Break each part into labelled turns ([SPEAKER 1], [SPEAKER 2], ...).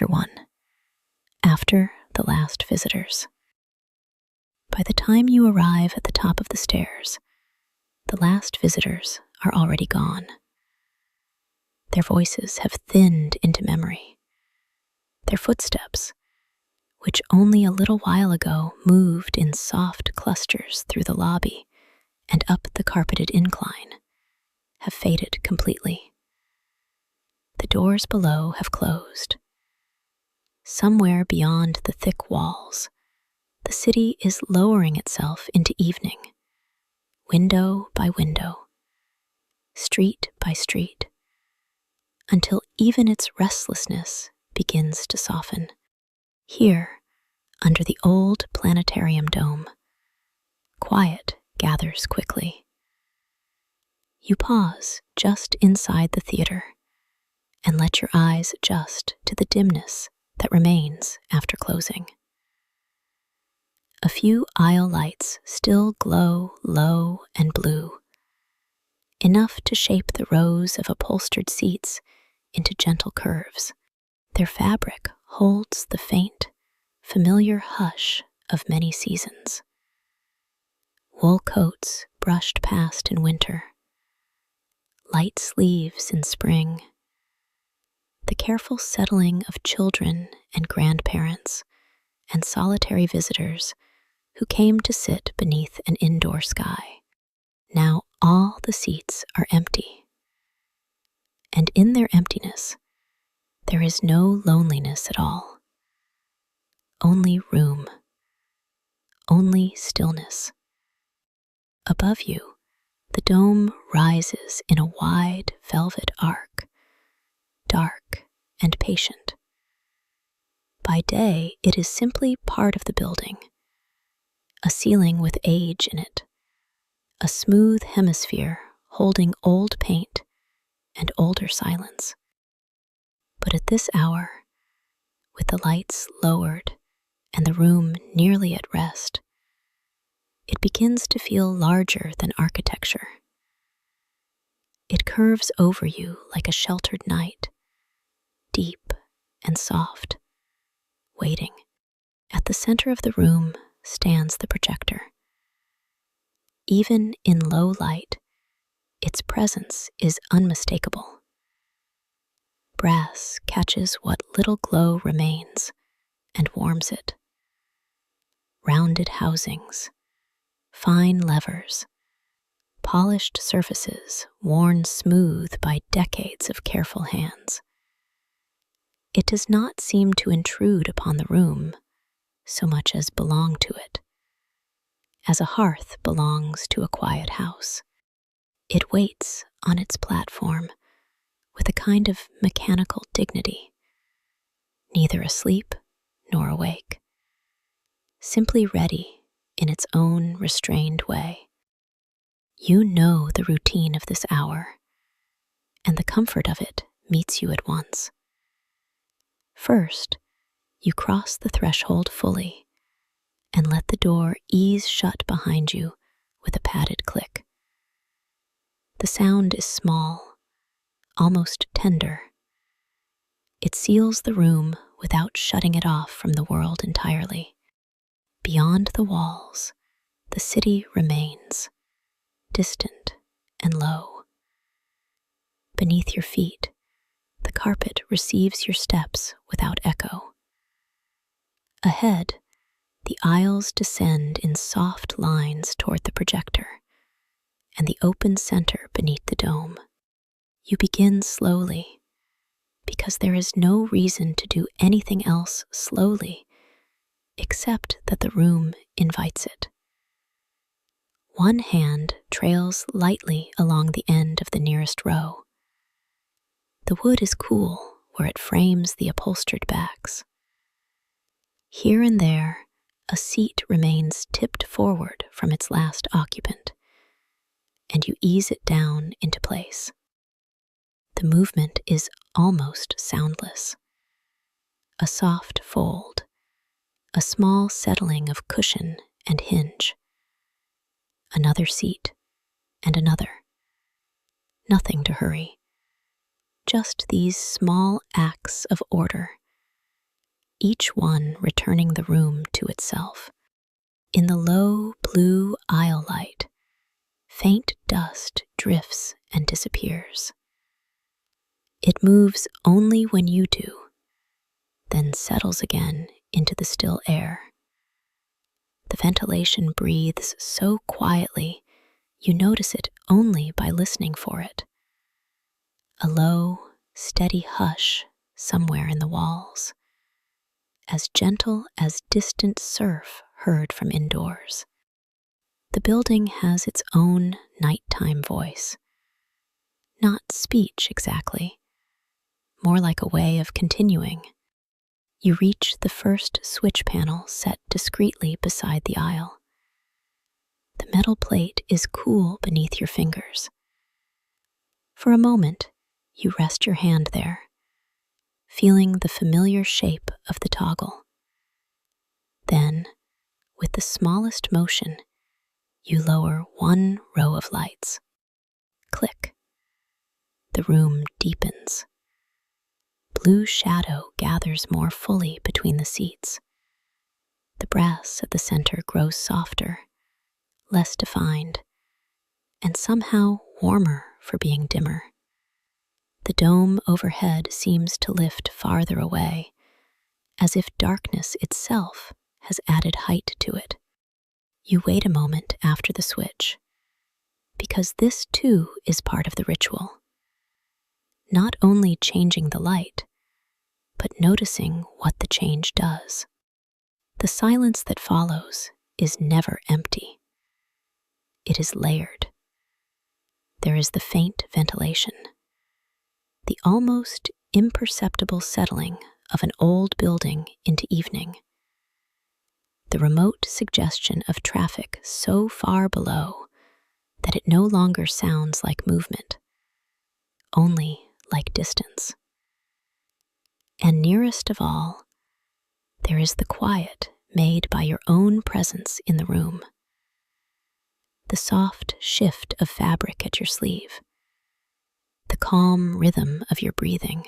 [SPEAKER 1] Chapter 1. After the Last Visitors. By the time you arrive at the top of the stairs, the last visitors are already gone. Their voices have thinned into memory. Their footsteps, which only a little while ago moved in soft clusters through the lobby and up the carpeted incline, have faded completely. The doors below have closed. Somewhere beyond the thick walls, the city is lowering itself into evening, window by window, street by street, until even its restlessness begins to soften. Here, under the old Planetarium dome, quiet gathers quickly. You pause just inside the theater and let your eyes adjust to the dimness that remains after closing. A few aisle lights still glow low and blue, enough to shape the rows of upholstered seats into gentle curves. Their fabric holds the faint, familiar hush of many seasons. Wool coats brushed past in winter, light sleeves in spring, the careful settling of children and grandparents and solitary visitors who came to sit beneath an indoor sky. Now all the seats are empty, and in their emptiness, there is no loneliness at all. Only room, only stillness. Above you, the dome rises in a wide velvet arc, dark and patient. By day, it is simply part of the building, a ceiling with age in it, a smooth hemisphere holding old paint and older silence. But at this hour, with the lights lowered and the room nearly at rest, it begins to feel larger than architecture. It curves over you like a sheltered night, deep and soft, waiting. At the center of the room stands the projector. Even in low light, its presence is unmistakable. Brass catches what little glow remains and warms it. Rounded housings, fine levers, polished surfaces worn smooth by decades of careful hands. It does not seem to intrude upon the room so much as belong to it, as a hearth belongs to a quiet house. It waits on its platform with a kind of mechanical dignity, neither asleep nor awake, simply ready in its own restrained way. You know the routine of this hour, and the comfort of it meets you at once. First, you cross the threshold fully and let the door ease shut behind you with a padded click. The sound is small, almost tender. It seals the room without shutting it off from the world entirely. Beyond the walls, the city remains, distant and low. Beneath your feet, the carpet receives your steps without echo. Ahead, the aisles descend in soft lines toward the projector and the open center beneath the dome. You begin slowly, because there is no reason to do anything else slowly, except that the room invites it. One hand trails lightly along the end of the nearest row. The wood is cool where it frames the upholstered backs. Here and there, a seat remains tipped forward from its last occupant, and you ease it down into place. The movement is almost soundless. A soft fold, a small settling of cushion and hinge. Another seat, and another. Nothing to hurry. Just these small acts of order, each one returning the room to itself. In the low blue aisle light, faint dust drifts and disappears. It moves only when you do, then settles again into the still air. The ventilation breathes so quietly, you notice it only by listening for it. A low, steady hush somewhere in the walls, as gentle as distant surf heard from indoors. The building has its own nighttime voice. Not speech exactly, more like a way of continuing. You reach the first switch panel set discreetly beside the aisle. The metal plate is cool beneath your fingers. For a moment, you rest your hand there, feeling the familiar shape of the toggle. Then, with the smallest motion, you lower one row of lights. Click. The room deepens. Blue shadow gathers more fully between the seats. The brass at the center grows softer, less defined, and somehow warmer for being dimmer. The dome overhead seems to lift farther away, as if darkness itself has added height to it. You wait a moment after the switch, because this too is part of the ritual. Not only changing the light, but noticing what the change does. The silence that follows is never empty. It is layered. There is the faint ventilation, the almost imperceptible settling of an old building into evening, the remote suggestion of traffic so far below that it no longer sounds like movement, only like distance. And nearest of all, there is the quiet made by your own presence in the room. The soft shift of fabric at your sleeve, the calm rhythm of your breathing,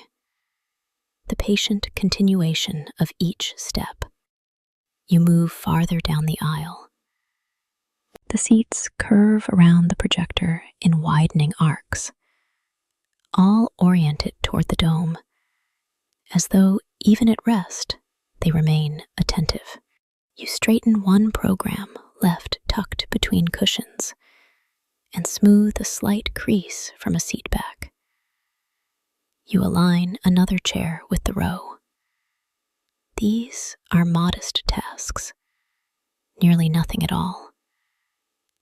[SPEAKER 1] the patient continuation of each step. You move farther down the aisle. The seats curve around the projector in widening arcs, all oriented toward the dome, as though even at rest they remain attentive. You straighten one program left tucked between cushions and smooth a slight crease from a seat back. You align another chair with the row. These are modest tasks, nearly nothing at all,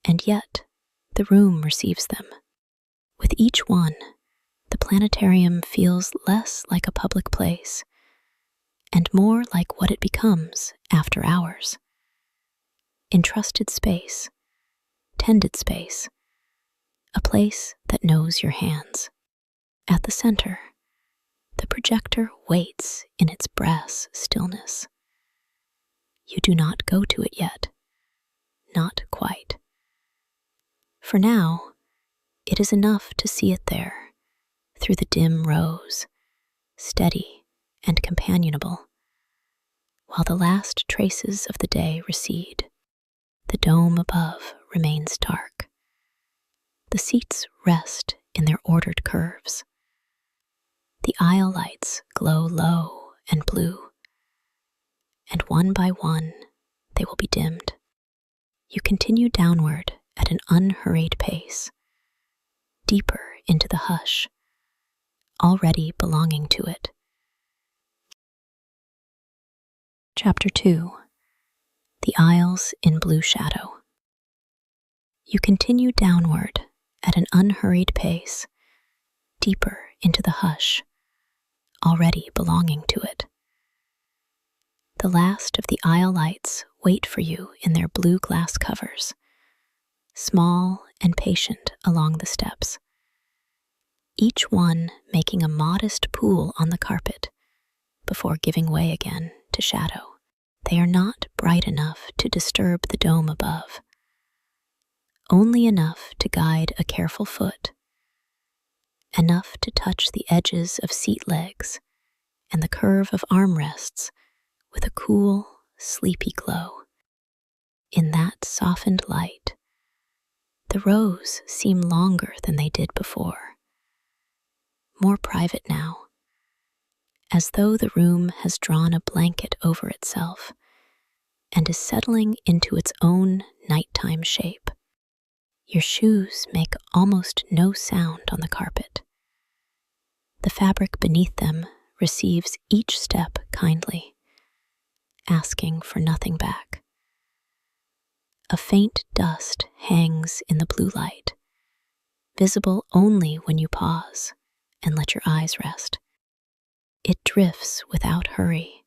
[SPEAKER 1] and yet the room receives them. With each one, the planetarium feels less like a public place and more like what it becomes after hours. Entrusted space, tended space, a place that knows your hands. At the center, the projector waits in its brass stillness. You do not go to it yet, not quite. For now, it is enough to see it there, through the dim rows, steady and companionable, while the last traces of the day recede. The dome above remains dark. The seats rest in their ordered curves. The aisle lights glow low and blue, and one by one they will be dimmed. You continue downward at an unhurried pace, deeper into the hush, already belonging to it. Chapter 2. The Aisles in Blue Shadow. You continue downward at an unhurried pace, deeper into the hush, already belonging to it. The last of the aisle lights wait for you in their blue glass covers, small and patient along the steps, each one making a modest pool on the carpet before giving way again to shadow. They are not bright enough to disturb the dome above, only enough to guide a careful foot, enough to touch the edges of seat legs and the curve of armrests with a cool, sleepy glow. In that softened light, the rows seem longer than they did before, more private now, as though the room has drawn a blanket over itself and is settling into its own nighttime shape. Your shoes make almost no sound on the carpet. The fabric beneath them receives each step kindly, asking for nothing back. A faint dust hangs in the blue light, visible only when you pause and let your eyes rest. It drifts without hurry,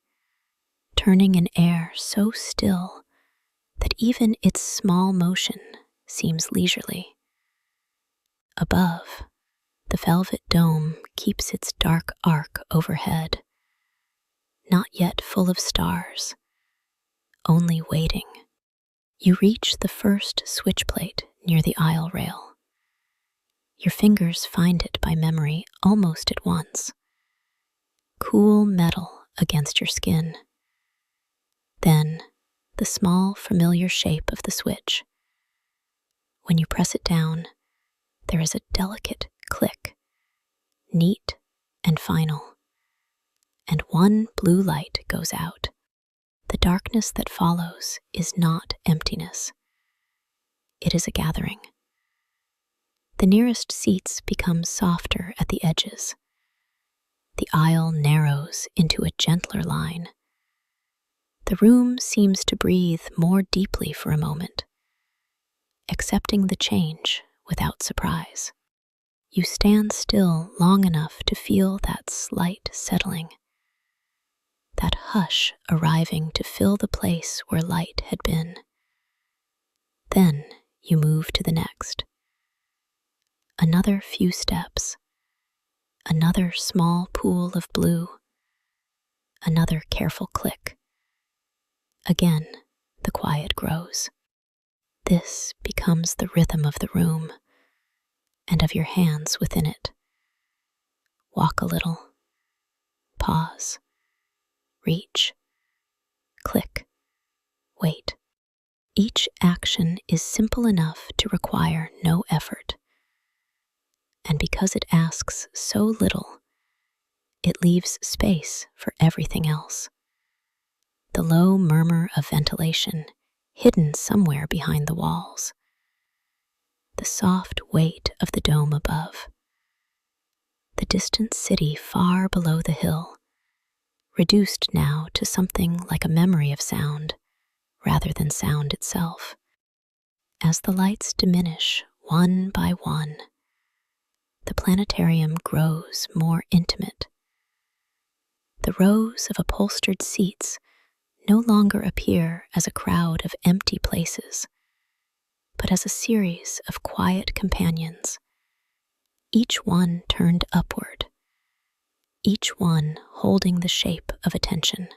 [SPEAKER 1] turning an air so still that even its small motion seems leisurely. Above, the velvet dome keeps its dark arc overhead, not yet full of stars, only waiting. You reach the first switch plate near the aisle rail. Your fingers find it by memory almost at once. Cool metal against your skin. Then, the small, familiar shape of the switch. When you press it down, there is a delicate click, neat and final, and one blue light goes out. The darkness that follows is not emptiness. It is a gathering. The nearest seats become softer at the edges. The aisle narrows into a gentler line. The room seems to breathe more deeply for a moment, accepting the change without surprise. You stand still long enough to feel that slight settling, that hush arriving to fill the place where light had been. Then you move to the next. Another few steps, another small pool of blue, another careful click. Again, the quiet grows. This becomes the rhythm of the room and of your hands within it. Walk a little, pause, reach, click, wait. Each action is simple enough to require no effort. And because it asks so little, it leaves space for everything else. The low murmur of ventilation hidden somewhere behind the walls. The soft weight of the dome above. The distant city far below the hill, reduced now to something like a memory of sound, rather than sound itself. As the lights diminish one by one, the planetarium grows more intimate. The rows of upholstered seats no longer appear as a crowd of empty places, but as a series of quiet companions, each one turned upward, each one holding the shape of attention.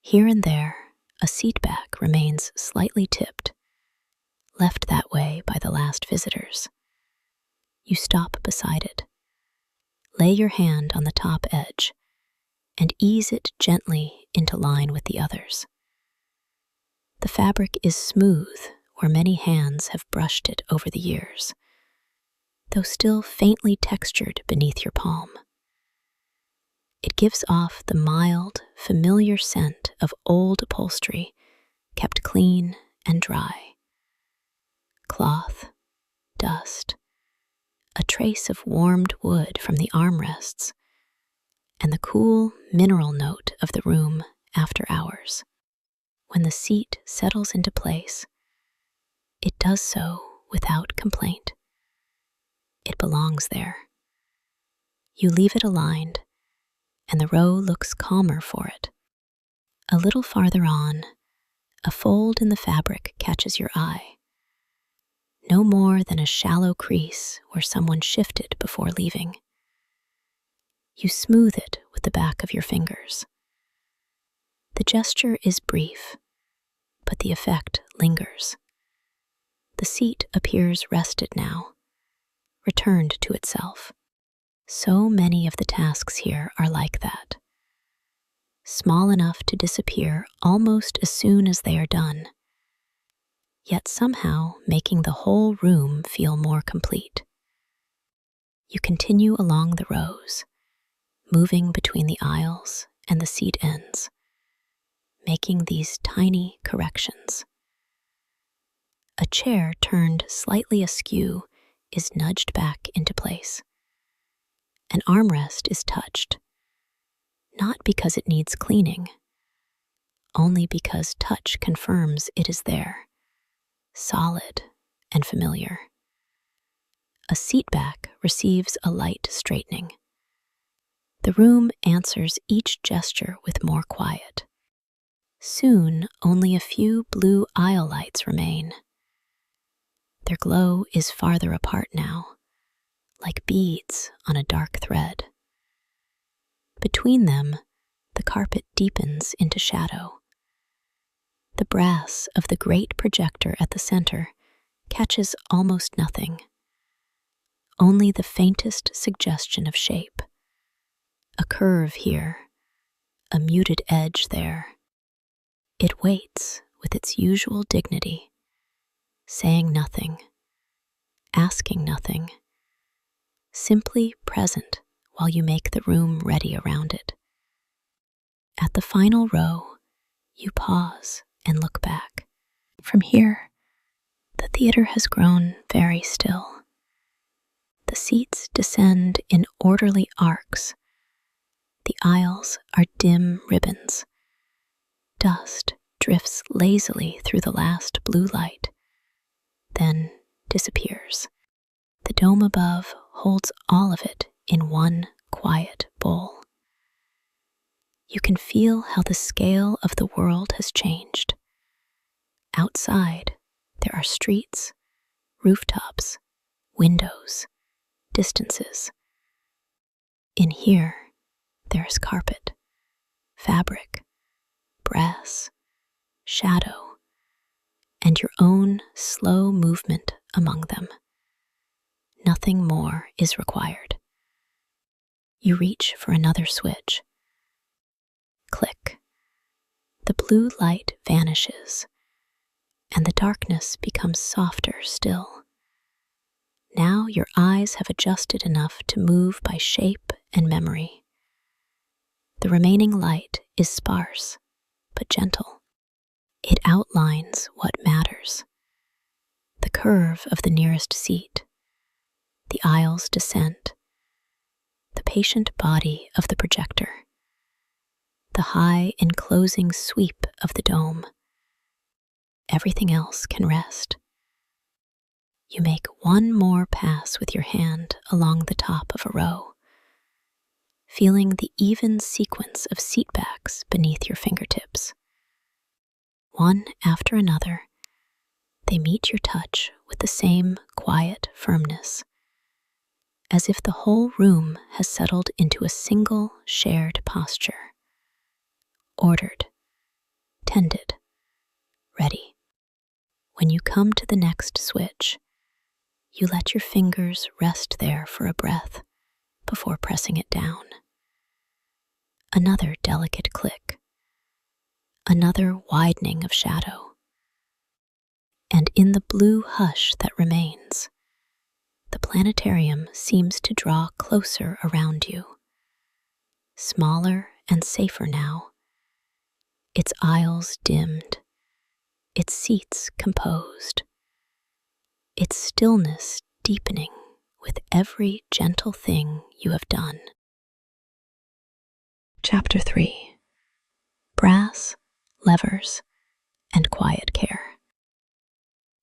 [SPEAKER 1] Here and there, a seat back remains slightly tipped, left that way by the last visitors. You stop beside it, lay your hand on the top edge, and ease it gently into line with the others. The fabric is smooth where many hands have brushed it over the years, though still faintly textured beneath your palm. It gives off the mild, familiar scent of old upholstery kept clean and dry. Cloth, dust, a trace of warmed wood from the armrests, and the cool mineral note of the room after hours. When the seat settles into place, it does so without complaint. It belongs there. You leave it aligned, and the row looks calmer for it. A little farther on, a fold in the fabric catches your eye. No more than a shallow crease where someone shifted before leaving. You smooth it with the back of your fingers. The gesture is brief, but the effect lingers. The seat appears rested now, returned to itself. So many of the tasks here are like that. small enough to disappear almost as soon as they are done, yet somehow making the whole room feel more complete. You continue along the rows, moving between the aisles and the seat ends, making these tiny corrections. A chair turned slightly askew is nudged back into place. An armrest is touched, not because it needs cleaning, only because touch confirms it is there, solid and familiar. A seat back receives a light straightening. The room answers each gesture with more quiet. Soon, only a few blue aisle lights remain. Their glow is farther apart now, like beads on a dark thread. Between them, the carpet deepens into shadow. The brass of the great projector at the center catches almost nothing, only the faintest suggestion of shape. A curve here, a muted edge there. It waits with its usual dignity, saying nothing, asking nothing, simply present while you make the room ready around it. At the final row, you pause and look back. From here, the theater has grown very still. The seats descend in orderly arcs. The aisles are dim ribbons. Dust drifts lazily through the last blue light, then disappears. The dome above holds all of it in one quiet bowl. You can feel how the scale of the world has changed. Outside, there are streets, rooftops, windows, distances. In here, there is carpet, fabric, brass, shadow, and your own slow movement among them. Nothing more is required. You reach for another switch. Click. The blue light vanishes, and the darkness becomes softer still. Now your eyes have adjusted enough to move by shape and memory. The remaining light is sparse, but gentle. It outlines what matters. The curve of the nearest seat, the aisle's descent, the patient body of the projector, the high enclosing sweep of the dome. Everything else can rest. You make one more pass with your hand along the top of a row, feeling the even sequence of seat backs beneath your fingertips. One after another, they meet your touch with the same quiet firmness, as if the whole room has settled into a single shared posture. Ordered, tended, ready. When you come to the next switch, you let your fingers rest there for a breath before pressing it down. Another delicate click, another widening of shadow. And in the blue hush that remains, the planetarium seems to draw closer around you. Smaller and safer now, its aisles dimmed, its seats composed, its stillness deepening with every gentle thing you have done. Chapter 3. Brass, levers, and quiet care.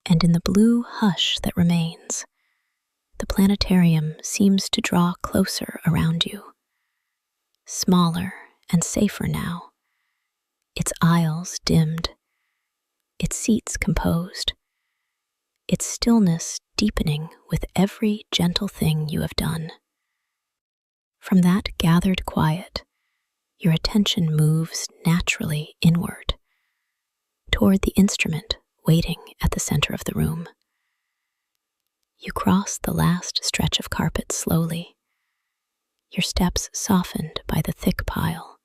[SPEAKER 1] And in the blue hush that remains, the planetarium seems to draw closer around you. Smaller and safer now, its aisles dimmed, its seats composed, its stillness deepening with every gentle thing you have done. From that gathered quiet, your attention moves naturally inward, toward the instrument waiting at the center of the room. You cross the last stretch of carpet slowly, your steps softened by the thick pile,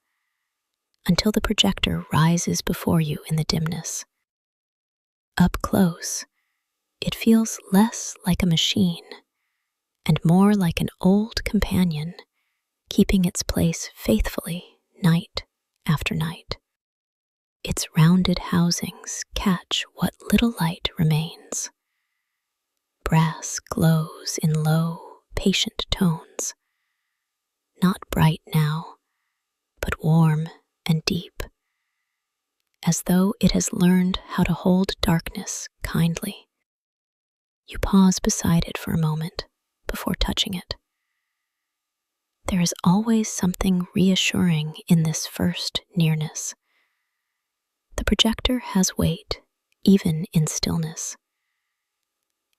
[SPEAKER 1] until the projector rises before you in the dimness. Up close, it feels less like a machine and more like an old companion, keeping its place faithfully night after night. Its rounded housings catch what little light remains. Brass glows in low, patient tones, not bright now, but warm and deep, as though it has learned how to hold darkness kindly. You pause beside it for a moment before touching it. There is always something reassuring in this first nearness. The projector has weight, even in stillness.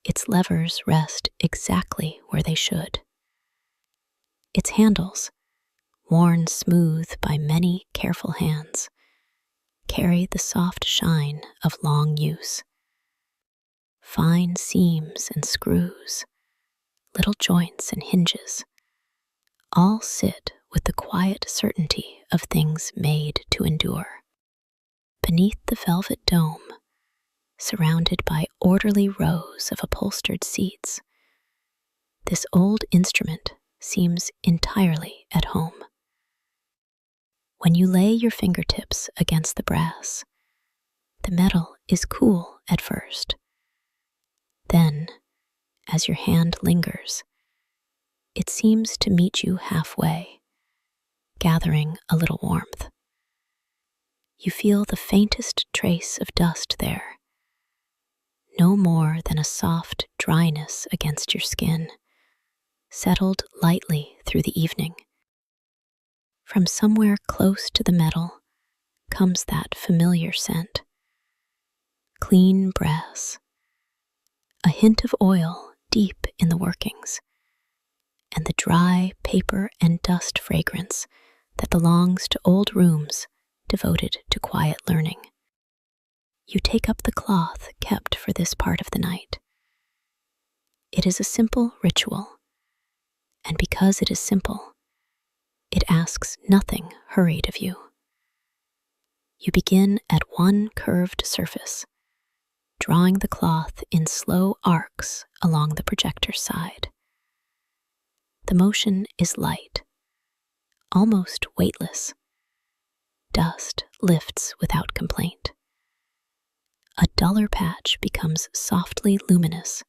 [SPEAKER 1] Its levers rest exactly where they should. Its handles, worn smooth by many careful hands, carry the soft shine of long use. Fine seams and screws, little joints and hinges, all sit with the quiet certainty of things made to endure. Beneath the velvet dome, surrounded by orderly rows of upholstered seats, this old instrument seems entirely at home. When you lay your fingertips against the brass, the metal is cool at first. Then, as your hand lingers, it seems to meet you halfway, gathering a little warmth. You feel the faintest trace of dust there, no more than a soft dryness against your skin, settled lightly through the evening. From somewhere close to the metal comes that familiar scent. Clean brass, a hint of oil deep in the workings, and the dry paper and dust fragrance that belongs to old rooms devoted to quiet learning. You take up the cloth kept for this part of the night. It is a simple ritual, and because it is simple, it asks nothing hurried of you. You begin at one curved surface, drawing the cloth in slow arcs along the projector's side. The motion is light, almost weightless. Dust lifts without complaint. A duller patch becomes softly luminous.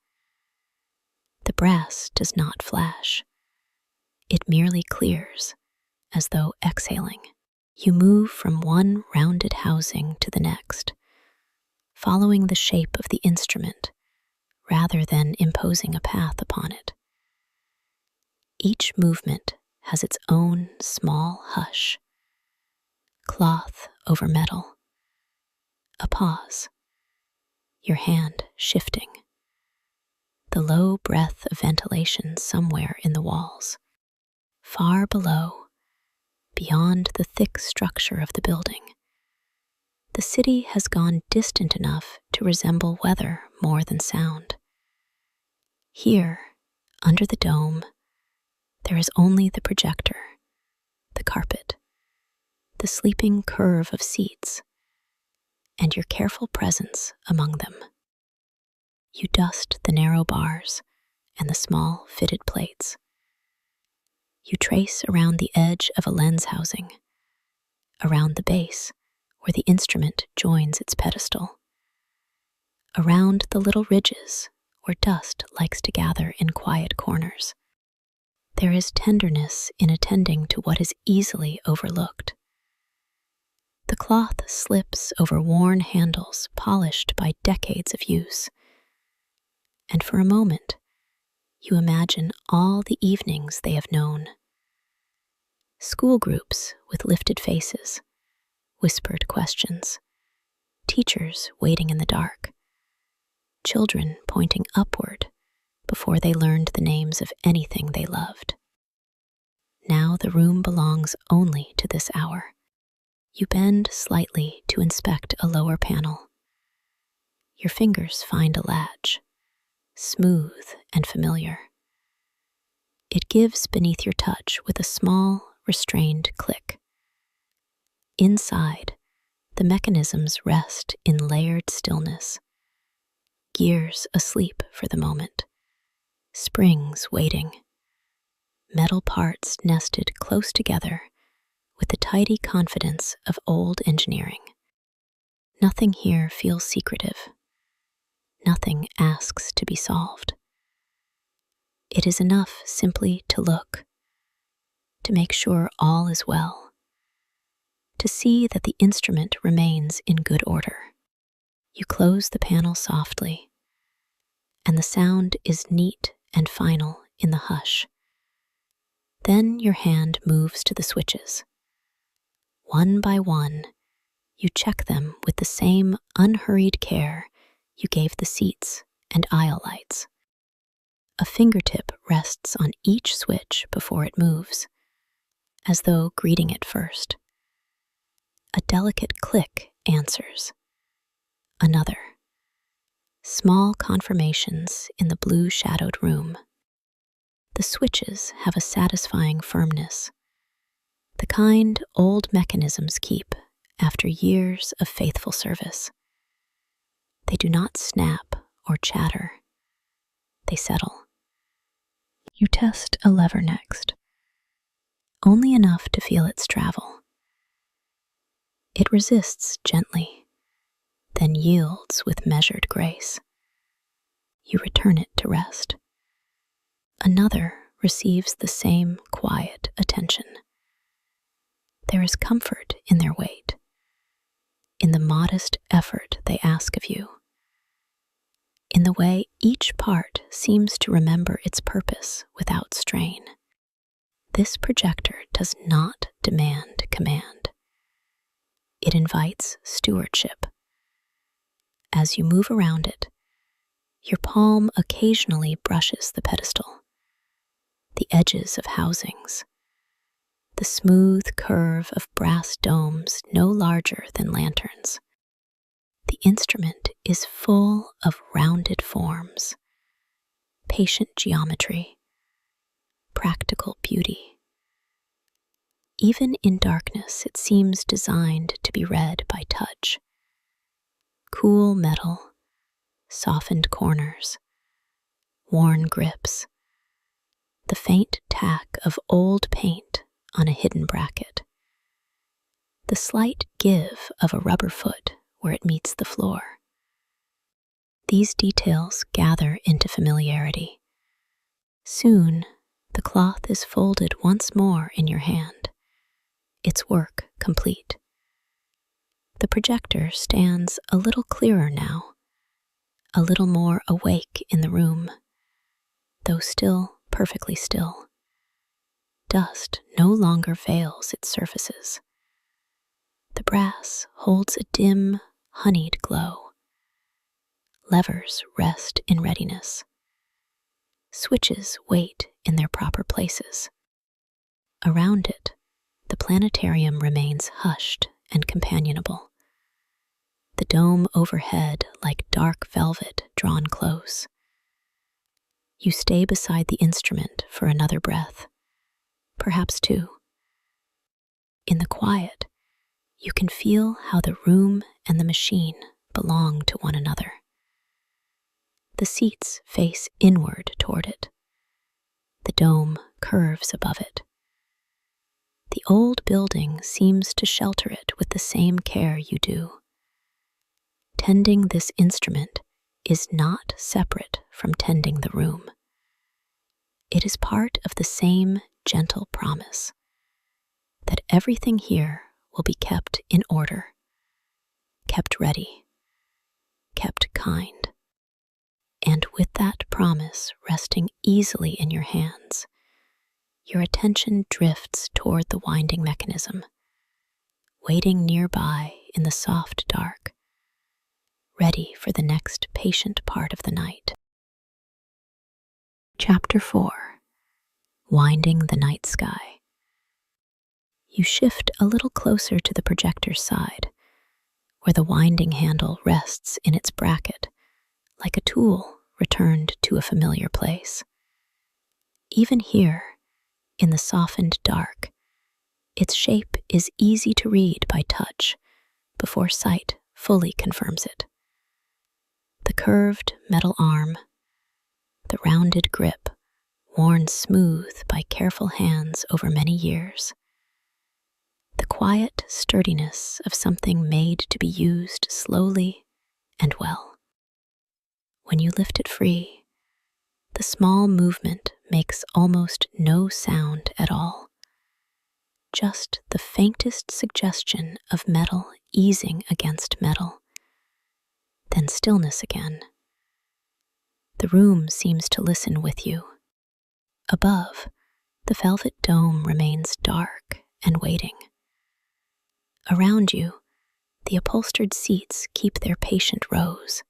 [SPEAKER 1] The brass does not flash. It merely clears, as though exhaling. You move from one rounded housing to the next, following the shape of the instrument rather than imposing a path upon it. Each movement has its own small hush. Cloth over metal. A pause. Your hand shifting. The low breath of ventilation somewhere in the walls. Far below, beyond the thick structure of the building, the city has gone distant enough to resemble weather more than sound. Here, under the dome, there is only the projector, the carpet, the sleeping curve of seats, and your careful presence among them. You dust the narrow bars and the small fitted plates. You trace around the edge of a lens housing, around the base where the instrument joins its pedestal, around the little ridges where dust likes to gather in quiet corners. There is tenderness in attending to what is easily overlooked. The cloth slips over worn handles polished by decades of use, and for a moment, you imagine all the evenings they have known. School groups with lifted faces, whispered questions, teachers waiting in the dark, children pointing upward before they learned the names of anything they loved. Now the room belongs only to this hour. You bend slightly to inspect a lower panel. Your fingers find a latch, smooth and familiar. It gives beneath your touch with a small, restrained click. Inside, the mechanisms rest in layered stillness, gears asleep for the moment, springs waiting, metal parts nested close together with the tidy confidence of old engineering. Nothing here feels secretive. Nothing asks to be solved. It is enough simply to look, to make sure all is well, to see that the instrument remains in good order. You close the panel softly, and the sound is neat and final in the hush. Then your hand moves to the switches. One by one, you check them with the same unhurried care you gave the seats and aisle lights. A fingertip rests on each switch before it moves, as though greeting it first. A delicate click answers. Another. Small confirmations in the blue-shadowed room. The switches have a satisfying firmness, the kind old mechanisms keep after years of faithful service. They do not snap or chatter. They settle. You test a lever next, only enough to feel its travel. It resists gently, then yields with measured grace. You return it to rest. Another receives the same quiet attention. There is comfort in their weight, in the modest effort they ask of you, in the way each part seems to remember its purpose without strain. This projector does not demand command. It invites stewardship. As you move around it, your palm occasionally brushes the pedestal, the edges of housings, the smooth curve of brass domes no larger than lanterns. The instrument is full of rounded forms, patient geometry, practical beauty. Even in darkness, it seems designed to be read by touch. Cool metal, softened corners, worn grips, the faint tack of old paint on a hidden bracket, the slight give of a rubber foot where it meets the floor. These details gather into familiarity. Soon, the cloth is folded once more in your hand, its work complete. The projector stands a little clearer now, a little more awake in the room, though still perfectly still. Dust no longer veils its surfaces. The brass holds a dim, honeyed glow. Levers rest in readiness. Switches wait in their proper places. Around it, the planetarium remains hushed and companionable. The dome overhead like dark velvet drawn close. You stay beside the instrument for another breath, perhaps two. In the quiet, you can feel how the room and the machine belong to one another. The seats face inward toward it. The dome curves above it. The old building seems to shelter it with the same care you do. Tending this instrument is not separate from tending the room. It is part of the same gentle promise that everything here will be kept in order, kept ready, kept kind. And with that promise resting easily in your hands, your attention drifts toward the winding mechanism, waiting nearby in the soft dark, ready for the next patient part of the night. Chapter 4. Winding the Night Sky. You shift a little closer to the projector's side, where the winding handle rests in its bracket, like a tool returned to a familiar place. Even here, in the softened dark, Its shape is easy to read by touch before sight fully confirms it. The curved metal arm, the rounded grip, worn smooth by careful hands over many years. The quiet sturdiness of something made to be used slowly and well. When you lift it free, the small movement makes almost no sound at all. Just the faintest suggestion of metal easing against metal. Then stillness again. The room seems to listen with you. Above, the velvet dome remains dark and waiting. Around you, the upholstered seats keep their patient rows,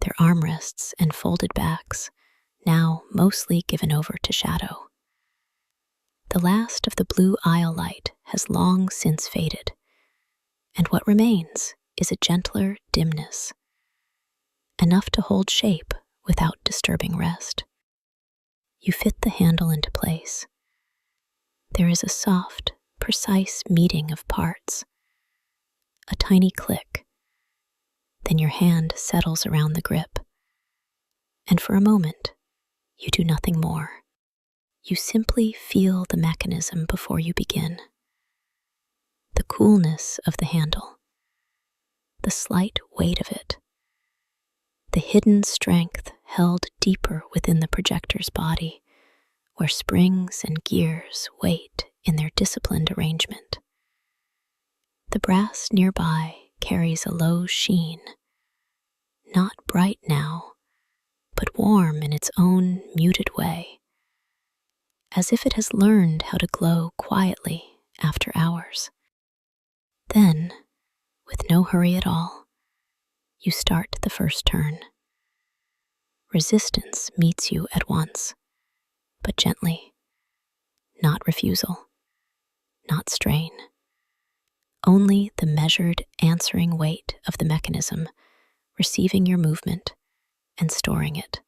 [SPEAKER 1] their armrests and folded backs now mostly given over to shadow. The last of the blue aisle light has long since faded, and what remains is a gentler dimness, enough to hold shape without disturbing rest. You fit the handle into place. There is a soft, precise meeting of parts, a tiny click. Then your hand settles around the grip, and for a moment, you do nothing more. You simply feel the mechanism before you begin. The coolness of the handle, the slight weight of it, the hidden strength held deeper within the projector's body, where springs and gears wait in their disciplined arrangement. The brass nearby carries a low sheen, not bright now, but warm in its own muted way, as if it has learned how to glow quietly after hours. Then, with no hurry at all, you start the first turn. Resistance meets you at once, but gently. Not refusal, not strain. Only the measured, answering weight of the mechanism, receiving your movement and storing it.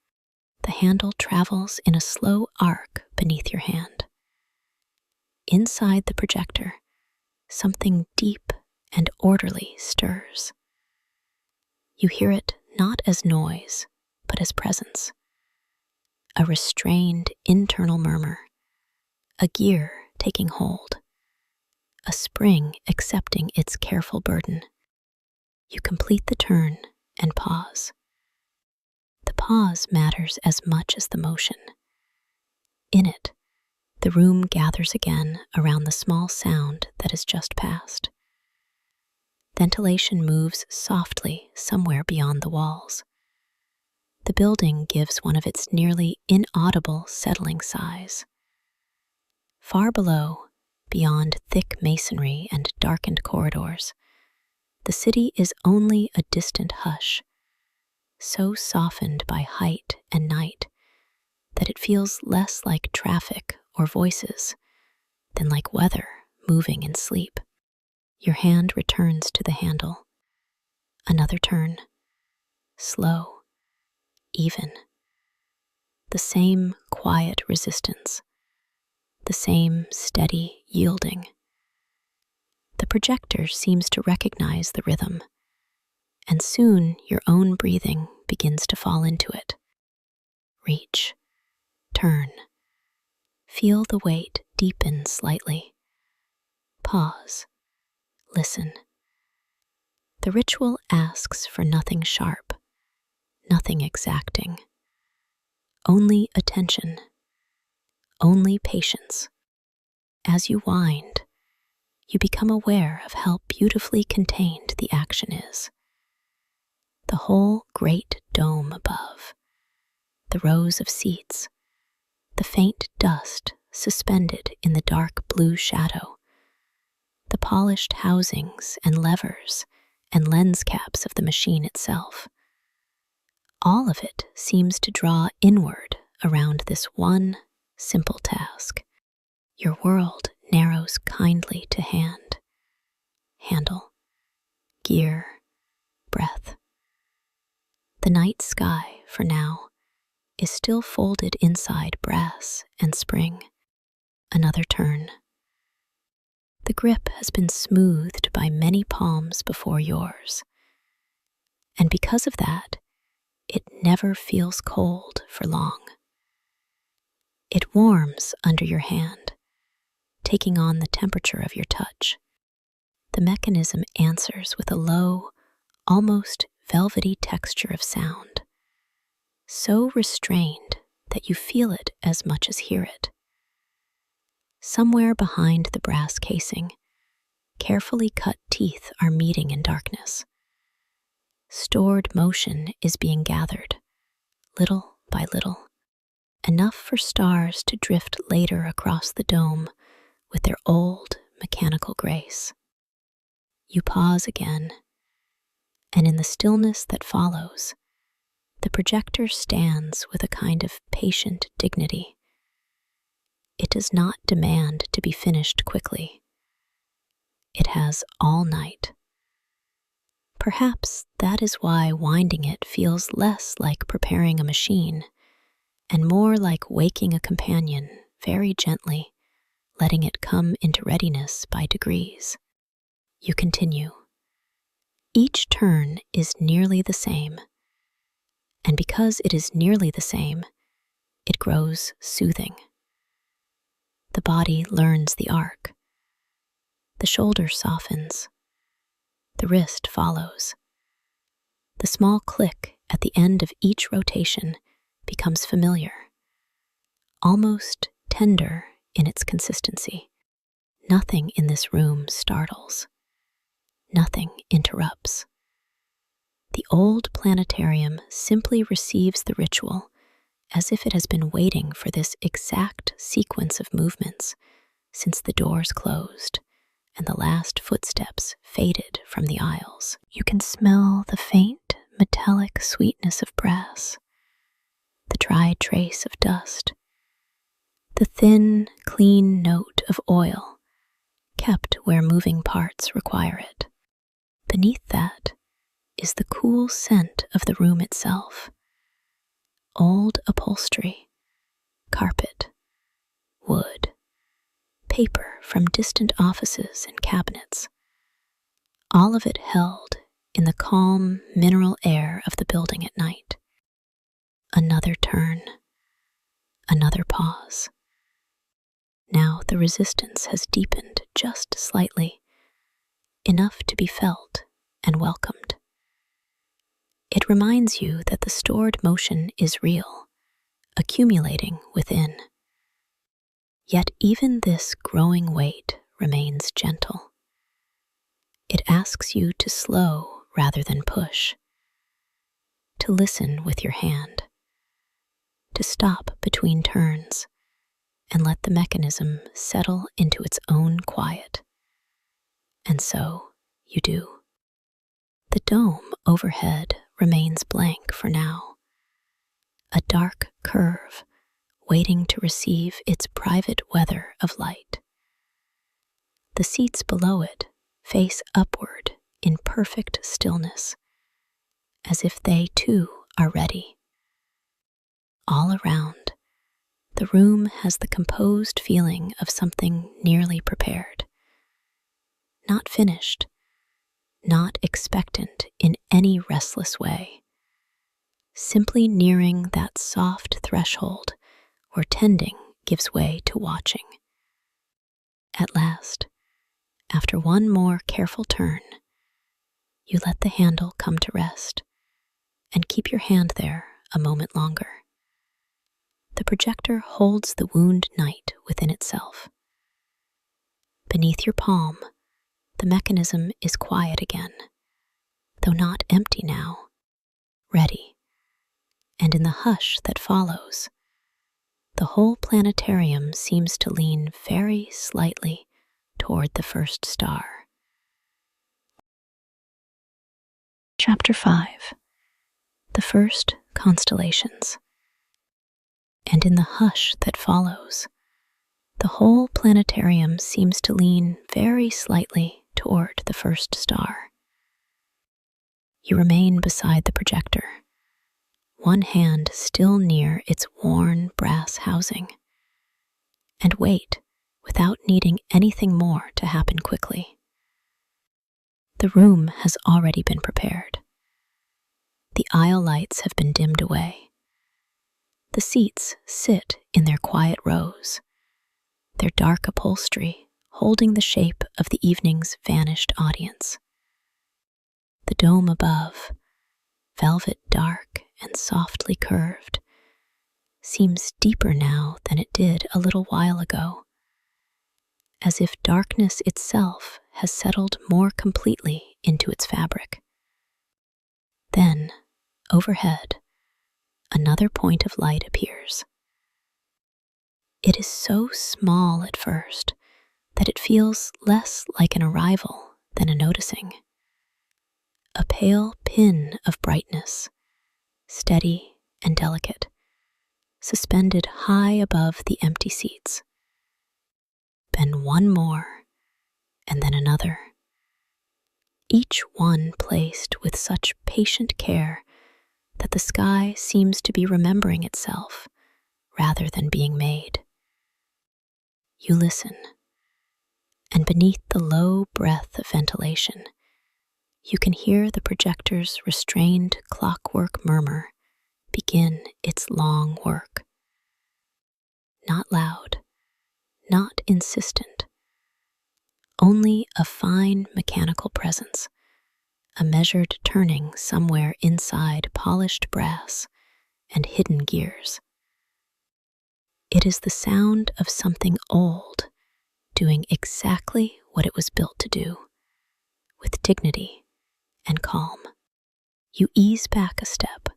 [SPEAKER 1] The handle travels in a slow arc beneath your hand. Inside the projector, something deep and orderly stirs. You hear it not as noise, but as presence. A restrained internal murmur, a gear taking hold, a spring accepting its careful burden. You complete the turn and pause. The pause matters as much as the motion. In it, the room gathers again around the small sound that has just passed. Ventilation moves softly somewhere beyond the walls. The building gives one of its nearly inaudible settling sighs. Far below, beyond thick masonry and darkened corridors, the city is only a distant hush, so softened by height and night that it feels less like traffic or voices than like weather moving in sleep. Your hand returns to the handle. Another turn. Slow. Even. The same quiet resistance. The same steady yielding. The projector seems to recognize the rhythm, and soon your own breathing begins to fall into it. Reach. Turn. Feel the weight deepen slightly. Pause. Listen. The ritual asks for nothing sharp, nothing exacting. Only attention. Only patience. As you wind, you become aware of how beautifully contained the action is. The whole great dome above, the rows of seats, the faint dust suspended in the dark blue shadow, the polished housings and levers and lens caps of the machine itself. All of it seems to draw inward around this one simple task. Your world narrows kindly to hand, handle, gear, breath. The night sky, for now, is still folded inside brass and spring. Another turn. The grip has been smoothed by many palms before yours, and because of that, it never feels cold for long. It warms under your hand, taking on the temperature of your touch. The mechanism answers with a low, almost velvety texture of sound, so restrained that you feel it as much as hear it. Somewhere behind the brass casing, carefully cut teeth are meeting in darkness. Stored motion is being gathered, little by little, enough for stars to drift later across the dome with their old mechanical grace. You pause again, and in the stillness that follows, the projector stands with a kind of patient dignity. It does not demand to be finished quickly. It has all night. Perhaps that is why winding it feels less like preparing a machine and more like waking a companion very gently, letting it come into readiness by degrees. You continue. Each turn is nearly the same, and because it is nearly the same, it grows soothing. The body learns the arc. The shoulder softens. The wrist follows. The small click at the end of each rotation becomes familiar, almost tender in its consistency. Nothing in this room startles. Nothing interrupts. The old planetarium simply receives the ritual as if it has been waiting for this exact sequence of movements since the doors closed and the last footsteps faded from the aisles. You can smell the faint, metallic sweetness of brass, the dry trace of dust, the thin, clean note of oil kept where moving parts require it. Beneath that is the cool scent of the room itself. Old upholstery, carpet, wood, paper from distant offices and cabinets, all of it held in the calm mineral air of the building at night. Another turn, another pause. Now the resistance has deepened just slightly, enough to be felt and welcomed. It reminds you that the stored motion is real, accumulating within. Yet even this growing weight remains gentle. It asks you to slow rather than push, to listen with your hand, to stop between turns and let the mechanism settle into its own quiet. And so you do. The dome overhead remains blank for now, a dark curve waiting to receive its private weather of light. The seats below it face upward in perfect stillness, as if they too are ready. All around, the room has the composed feeling of something nearly prepared, not finished, not expectant in any restless way, simply nearing that soft threshold where tending gives way to watching. At last, after one more careful turn, you let the handle come to rest and keep your hand there a moment longer. The projector holds the wound night within itself. Beneath your palm, the mechanism is quiet again, though not empty now, ready. And in the hush that follows, the whole planetarium seems to lean very slightly toward the first star. Chapter 5. The First Constellations. And in the hush that follows, the whole planetarium seems to lean very slightly toward the first star. You remain beside the projector, one hand still near its worn brass housing, and wait without needing anything more to happen quickly. The room has already been prepared. The aisle lights have been dimmed away. The seats sit in their quiet rows, their dark upholstery holding the shape of the evening's vanished audience. The dome above, velvet dark and softly curved, seems deeper now than it did a little while ago, as if darkness itself has settled more completely into its fabric. Then, overhead, another point of light appears. It is so small at first that it feels less like an arrival than a noticing. A pale pin of brightness, steady and delicate, suspended high above the empty seats. Then one more, and then another, each one placed with such patient care that the sky seems to be remembering itself rather than being made. You listen, and beneath the low breath of ventilation, you can hear the projector's restrained clockwork murmur begin its long work. Not loud, not insistent, only a fine mechanical presence, a measured turning somewhere inside polished brass and hidden gears. It is the sound of something old doing exactly what it was built to do, with dignity and calm. You ease back a step,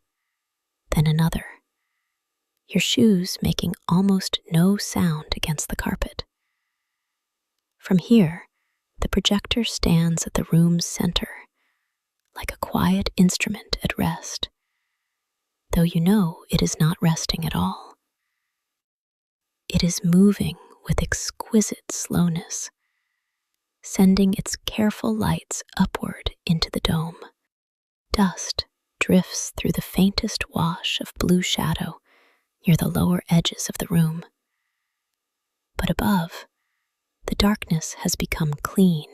[SPEAKER 1] then another, your shoes making almost no sound against the carpet. From here, the projector stands at the room's center, like a quiet instrument at rest, though you know it is not resting at all. It is moving with exquisite slowness, sending its careful lights upward into the dome. Dust drifts through the faintest wash of blue shadow near the lower edges of the room. But above, the darkness has become clean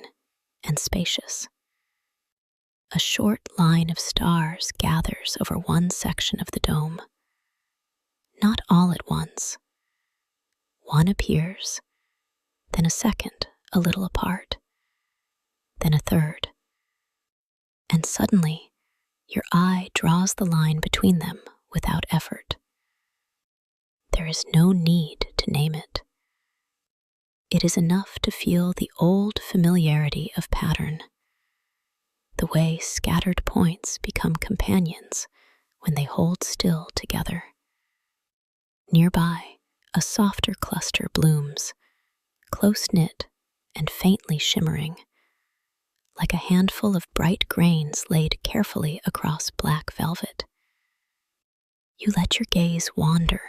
[SPEAKER 1] and spacious. A short line of stars gathers over one section of the dome. Not all at once. One appears, then a second a little apart, then a third. And suddenly, your eye draws the line between them without effort. There is no need to name it. It is enough to feel the old familiarity of pattern, the way scattered points become companions when they hold still together. Nearby, a softer cluster blooms, close-knit and faintly shimmering, like a handful of bright grains laid carefully across black velvet. You let your gaze wander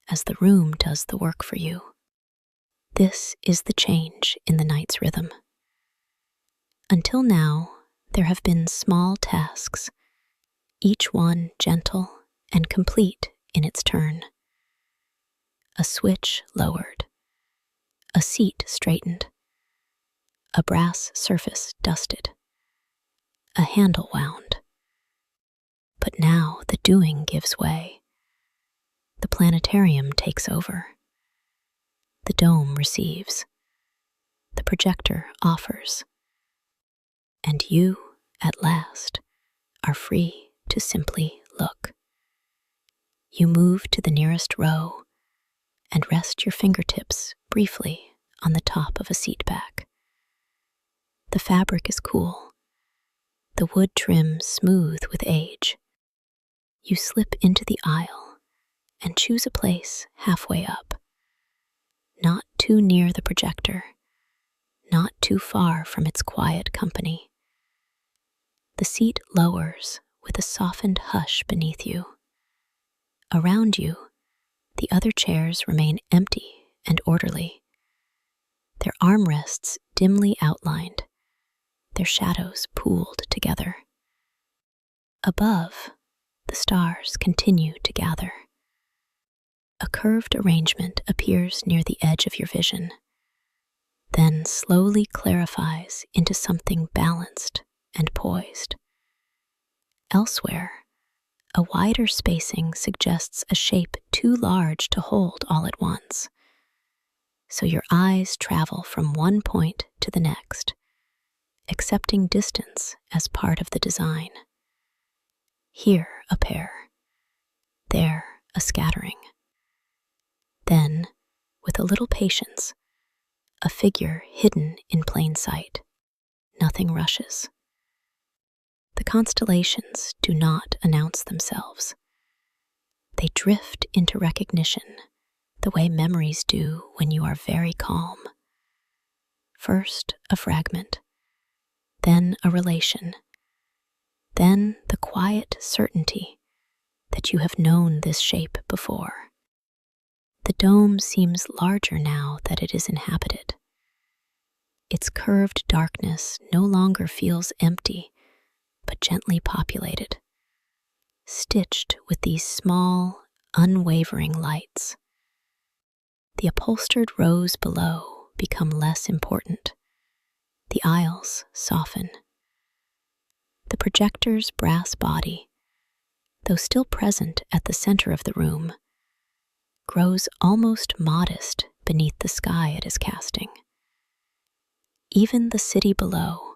[SPEAKER 1] as the room does the work for you. This is the change in the night's rhythm. Until now, there have been small tasks, each one gentle and complete in its turn. A switch lowered, a seat straightened, a brass surface dusted, a handle wound. But now the doing gives way. The planetarium takes over. The dome receives. The projector offers. And you, at last, are free to simply look. You move to the nearest row and rest your fingertips briefly on the top of a seat back. The fabric is cool, the wood trim smooth with age. You slip into the aisle and choose a place halfway up, not too near the projector, not too far from its quiet company. The seat lowers with a softened hush beneath you. Around you, the other chairs remain empty and orderly, their armrests dimly outlined, their shadows pooled together. Above, the stars continue to gather. A curved arrangement appears near the edge of your vision, then slowly clarifies into something balanced and poised. Elsewhere, a wider spacing suggests a shape too large to hold all at once, so your eyes travel from one point to the next, accepting distance as part of the design. Here a pair, there a scattering. Then, with a little patience, a figure hidden in plain sight. Nothing rushes. The constellations do not announce themselves. They drift into recognition the way memories do when you are very calm. First a fragment, then a relation, then the quiet certainty that you have known this shape before. The dome seems larger now that it is inhabited. Its curved darkness no longer feels empty, but gently populated, stitched with these small, unwavering lights. The upholstered rows below become less important. The aisles soften. The projector's brass body, though still present at the center of the room, grows almost modest beneath the sky it is casting. Even the city below,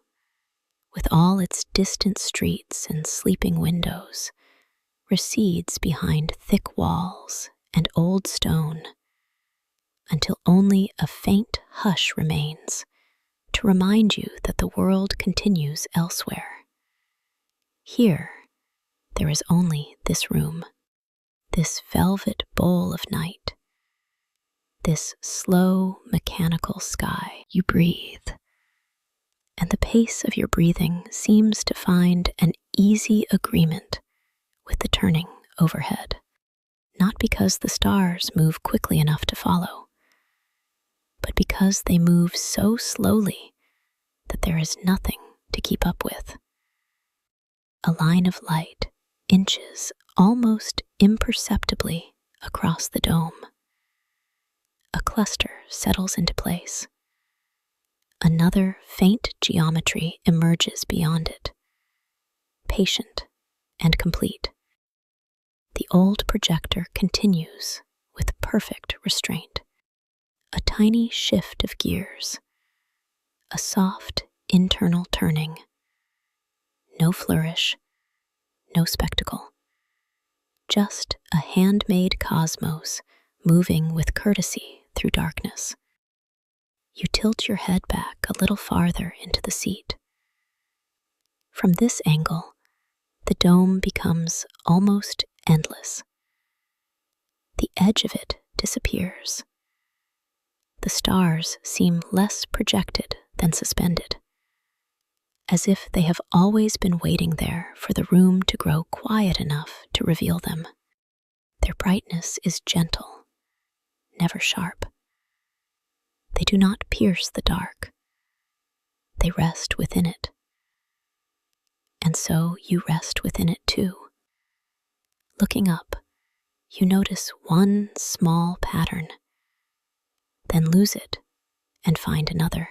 [SPEAKER 1] with all its distant streets and sleeping windows, recedes behind thick walls and old stone, until only a faint hush remains to remind you that the world continues elsewhere. Here, there is only this room, this velvet bowl of night, this slow, mechanical sky you breathe. And the pace of your breathing seems to find an easy agreement with the turning overhead, not because the stars move quickly enough to follow, but because they move so slowly that there is nothing to keep up with. A line of light inches almost imperceptibly across the dome. A cluster settles into place. Another faint geometry emerges beyond it, patient and complete. The old projector continues with perfect restraint. A tiny shift of gears, a soft internal turning. No flourish, no spectacle. Just a handmade cosmos moving with courtesy through darkness. You tilt your head back a little farther into the seat. From this angle, the dome becomes almost endless. The edge of it disappears. The stars seem less projected than suspended, as if they have always been waiting there for the room to grow quiet enough to reveal them. Their brightness is gentle, never sharp. They do not pierce the dark. They rest within it. And so you rest within it too. Looking up, you notice one small pattern, then lose it and find another.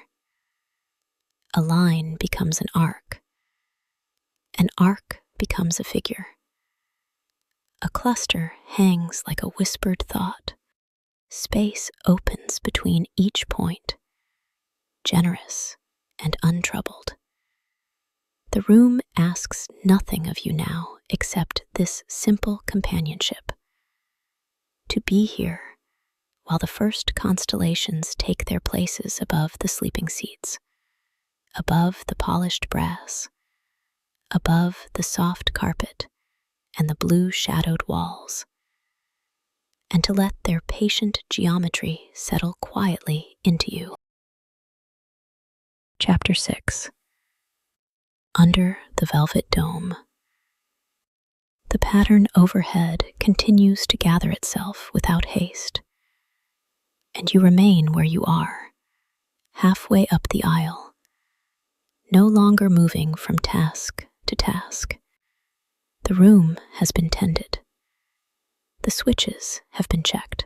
[SPEAKER 1] A line becomes an arc becomes a figure. A cluster hangs like a whispered thought. Space opens between each point, generous and untroubled. The room asks nothing of you now except this simple companionship. To be here while the first constellations take their places above the sleeping seats, above the polished brass, above the soft carpet and the blue shadowed walls, and to let their patient geometry settle quietly into you. Chapter 6. Under the Velvet Dome. The pattern overhead continues to gather itself without haste, and you remain where you are, halfway up the aisle, no longer moving from task to task. The room has been tended. The switches have been checked.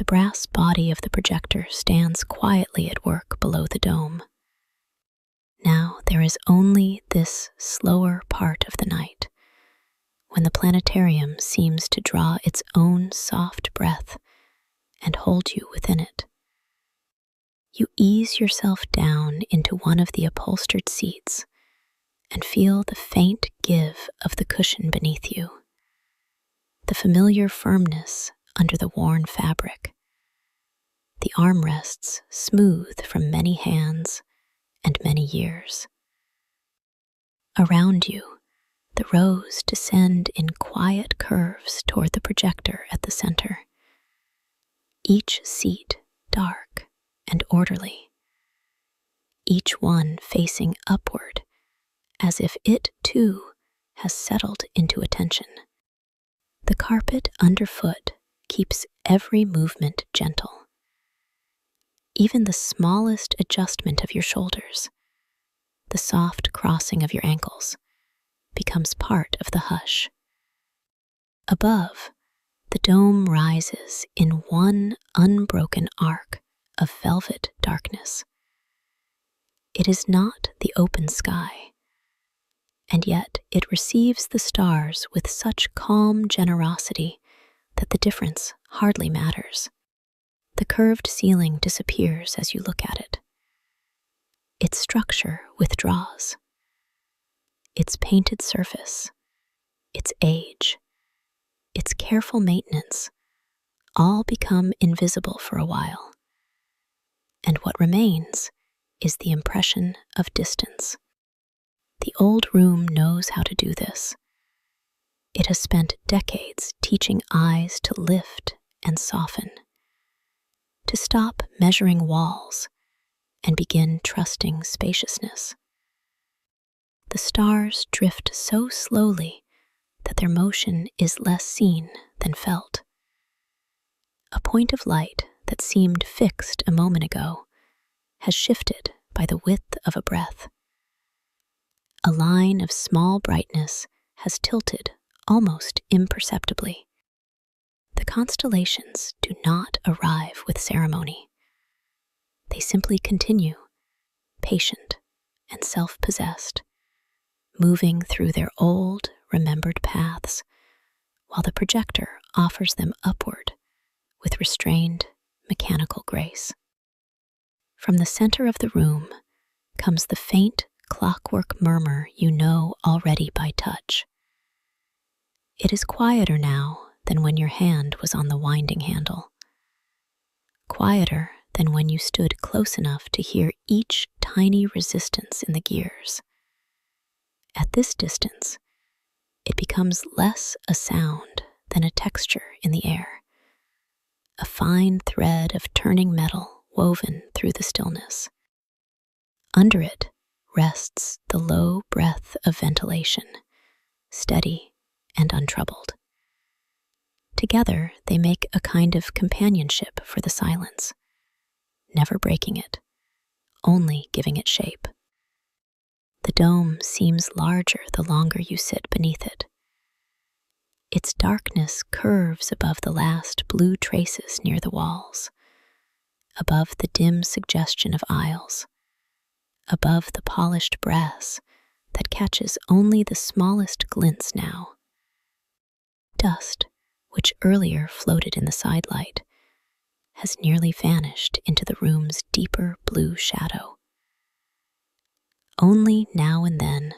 [SPEAKER 1] The brass body of the projector stands quietly at work below the dome. Now there is only this slower part of the night, when the planetarium seems to draw its own soft breath and hold you within it. You ease yourself down into one of the upholstered seats and feel the faint give of the cushion beneath you, the familiar firmness under the worn fabric, the armrests smooth from many hands and many years. Around you, the rows descend in quiet curves toward the projector at the center, each seat dark and orderly, each one facing upward as if it, too, has settled into attention. The carpet underfoot keeps every movement gentle. Even the smallest adjustment of your shoulders, the soft crossing of your ankles, becomes part of the hush. Above, the dome rises in one unbroken arc of velvet darkness. It is not the open sky, and yet it receives the stars with such calm generosity that the difference hardly matters. The curved ceiling disappears as you look at it. Its structure withdraws. Its painted surface, its age, its careful maintenance, all become invisible for a while. And what remains is the impression of distance. The old room knows how to do this. It has spent decades teaching eyes to lift and soften, to stop measuring walls and begin trusting spaciousness. The stars drift so slowly that their motion is less seen than felt. A point of light that seemed fixed a moment ago has shifted by the width of a breath. A line of small brightness has tilted almost imperceptibly. The constellations do not arrive with ceremony. They simply continue, patient and self-possessed, moving through their old, remembered paths, while the projector offers them upward with restrained, mechanical grace. From the center of the room comes the faint clockwork murmur you know already by touch. It is quieter now than when your hand was on the winding handle, quieter than when you stood close enough to hear each tiny resistance in the gears. At this distance, it becomes less a sound than a texture in the air, a fine thread of turning metal woven through the stillness. Under it rests the low breath of ventilation, steady and untroubled. Together, they make a kind of companionship for the silence, never breaking it, only giving it shape. The dome seems larger the longer you sit beneath it. Its darkness curves above the last blue traces near the walls, above the dim suggestion of aisles, above the polished brass that catches only the smallest glints now. Dust, which earlier floated in the sidelight, has nearly vanished into the room's deeper blue shadow. Only now and then,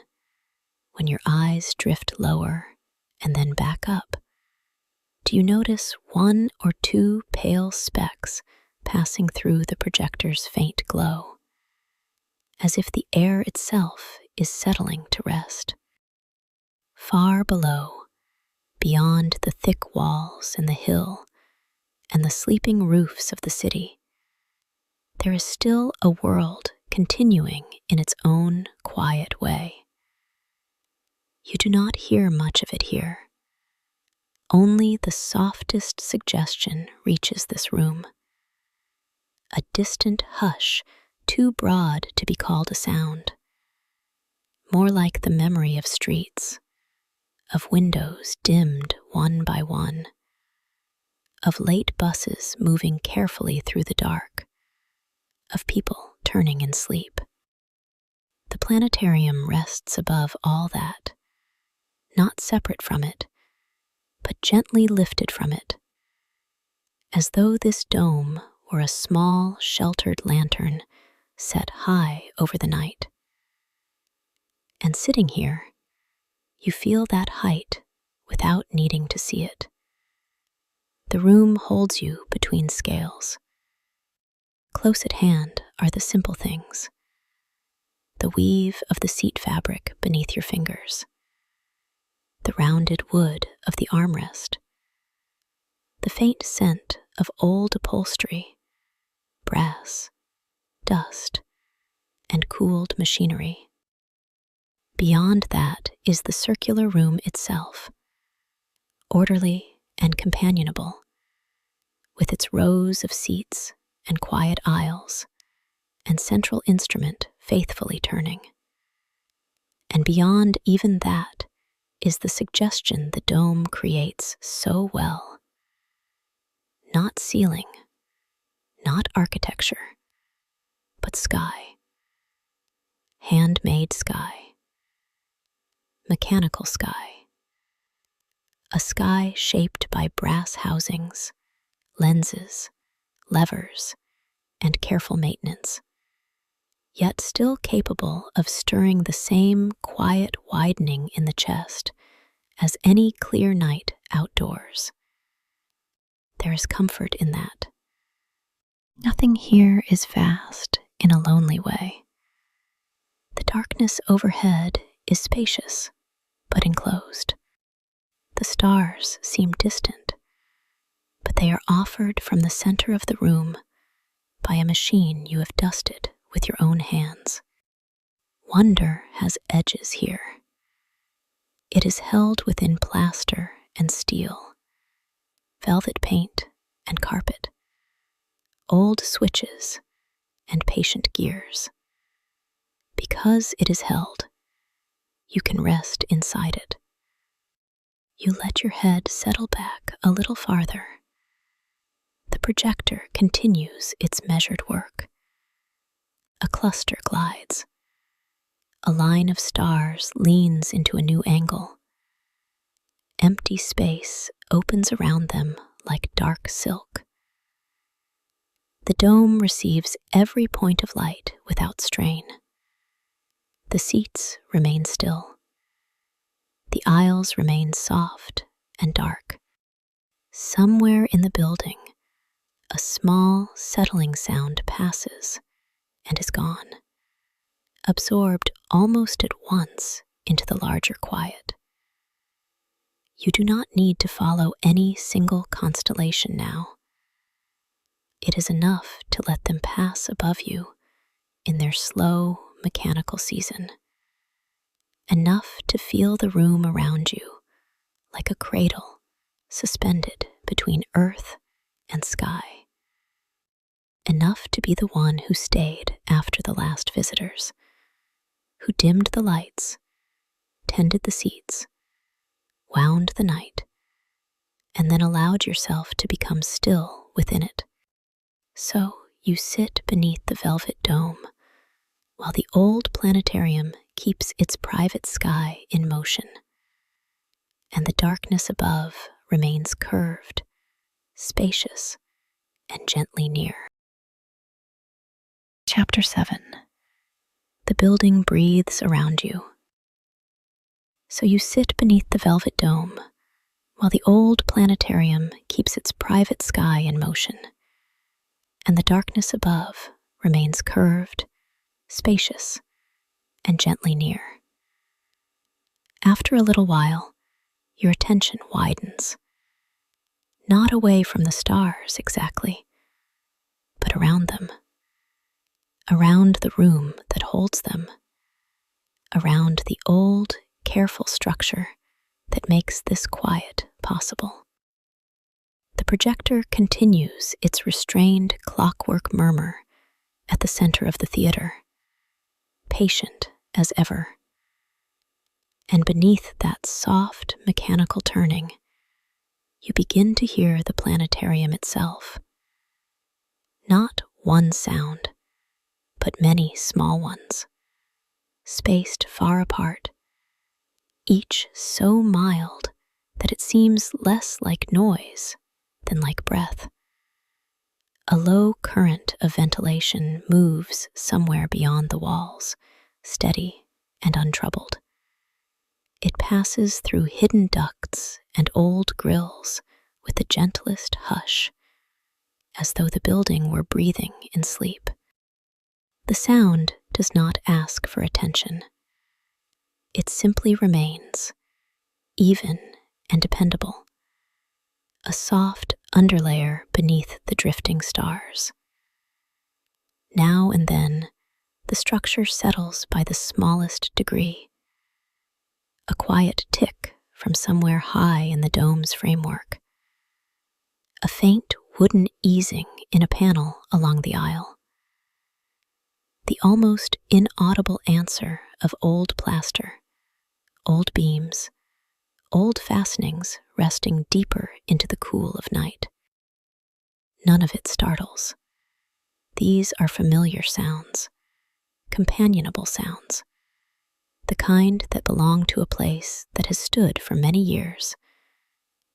[SPEAKER 1] when your eyes drift lower and then back up, do you notice one or two pale specks passing through the projector's faint glow, as if the air itself is settling to rest. Far below, beyond the thick walls and the hill and the sleeping roofs of the city, there is still a world continuing in its own quiet way. You do not hear much of it here. Only the softest suggestion reaches this room. A distant hush too broad to be called a sound. More like the memory of streets, of windows dimmed one by one, of late buses moving carefully through the dark, of people turning in sleep. The planetarium rests above all that, not separate from it, but gently lifted from it, as though this dome were a small, sheltered lantern set high over the night. And sitting here, you feel that height without needing to see it. The room holds you between scales. Close at hand are the simple things: the weave of the seat fabric beneath your fingers, the rounded wood of the armrest, the faint scent of old upholstery, brass, dust, and cooled machinery. Beyond that is the circular room itself, orderly and companionable, with its rows of seats and quiet aisles and central instrument faithfully turning. And beyond even that is the suggestion the dome creates so well. Not ceiling, not architecture, but sky. Handmade sky. Mechanical sky. A sky shaped by brass housings, lenses, levers, and careful maintenance, yet still capable of stirring the same quiet widening in the chest as any clear night outdoors. There is comfort in that. Nothing here is vast in a lonely way. The darkness overhead is spacious, but enclosed. The stars seem distant, but they are offered from the center of the room by a machine you have dusted with your own hands. Wonder has edges here. It is held within plaster and steel, velvet paint and carpet, old switches and patient gears. Because it is held, you can rest inside it. You let your head settle back a little farther. The projector continues its measured work. A cluster glides. A line of stars leans into a new angle. Empty space opens around them like dark silk. The dome receives every point of light without strain. The seats remain still. The aisles remain soft and dark. Somewhere in the building, a small, settling sound passes and is gone, absorbed almost at once into the larger quiet. You do not need to follow any single constellation now. It is enough to let them pass above you in their slow, mechanical season. Enough to feel the room around you like a cradle suspended between earth and sky. Enough to be the one who stayed after the last visitors, who dimmed the lights, tended the seats, wound the night, and then allowed yourself to become still within it. So you sit beneath the velvet dome, while the old planetarium keeps its private sky in motion, and the darkness above remains curved, spacious, and gently near. Chapter 7. The building breathes around you. So you sit beneath the velvet dome, while the old planetarium keeps its private sky in motion, and the darkness above remains curved, spacious, and gently near. After a little while, your attention widens, not away from the stars exactly, but around them, around the room that holds them, around the old, careful structure that makes this quiet possible. The projector continues its restrained clockwork murmur at the center of the theater, patient as ever. And beneath that soft, mechanical turning, you begin to hear the planetarium itself. Not one sound, but many small ones, spaced far apart, each so mild that it seems less like noise than like breath. A low current of ventilation moves somewhere beyond the walls, steady and untroubled. It passes through hidden ducts and old grills with the gentlest hush, as though the building were breathing in sleep. The sound does not ask for attention. It simply remains, even and dependable, a soft underlayer beneath the drifting stars. Now and then, the structure settles by the smallest degree. A quiet tick from somewhere high in the dome's framework. A faint wooden easing in a panel along the aisle. The almost inaudible answer of old plaster, old beams, old fastenings resting deeper into the cool of night. None of it startles. These are familiar sounds, companionable sounds, the kind that belong to a place that has stood for many years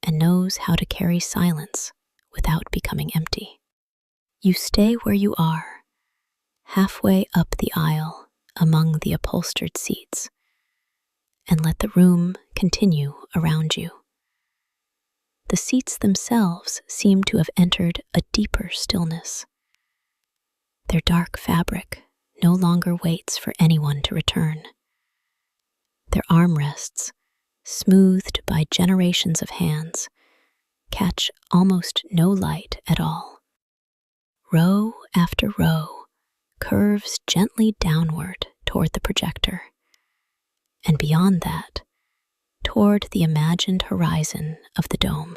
[SPEAKER 1] and knows how to carry silence without becoming empty. You stay where you are, halfway up the aisle among the upholstered seats, and let the room continue around you. The seats themselves seem to have entered a deeper stillness. Their dark fabric no longer waits for anyone to return. Their armrests, smoothed by generations of hands, catch almost no light at all. Row after row curves gently downward toward the projector, and beyond that, toward the imagined horizon of the dome.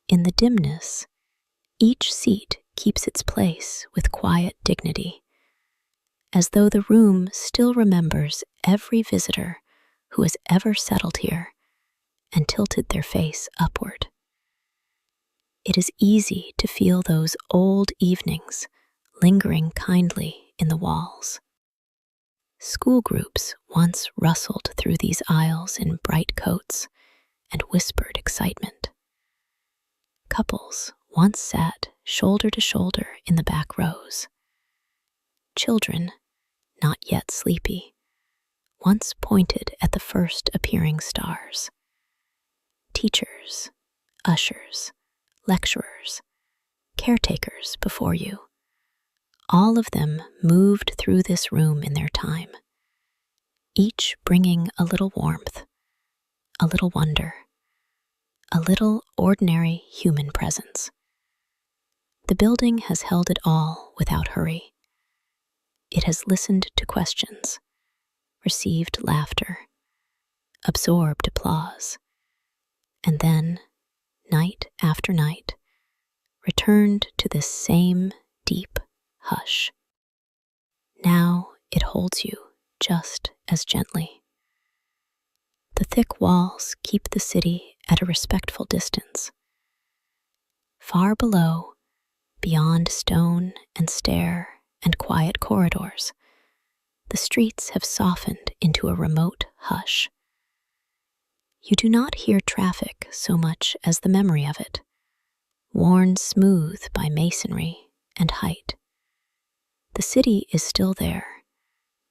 [SPEAKER 1] In the dimness, each seat keeps its place with quiet dignity, as though the room still remembers every visitor who has ever settled here and tilted their face upward. It is easy to feel those old evenings lingering kindly in the walls. School groups once rustled through these aisles in bright coats and whispered excitement. Couples once sat shoulder to shoulder in the back rows. Children, not yet sleepy, once pointed at the first appearing stars. Teachers, ushers, lecturers, caretakers before you, all of them moved through this room in their time, each bringing a little warmth, a little wonder, a little ordinary human presence. The building has held it all without hurry. It has listened to questions, received laughter, absorbed applause, and then, night after night, returned to this same deep hush. Now it holds you just as gently. The thick walls keep the city at a respectful distance. Far below, beyond stone and stair and quiet corridors, the streets have softened into a remote hush. You do not hear traffic so much as the memory of it, worn smooth by masonry and height. The city is still there,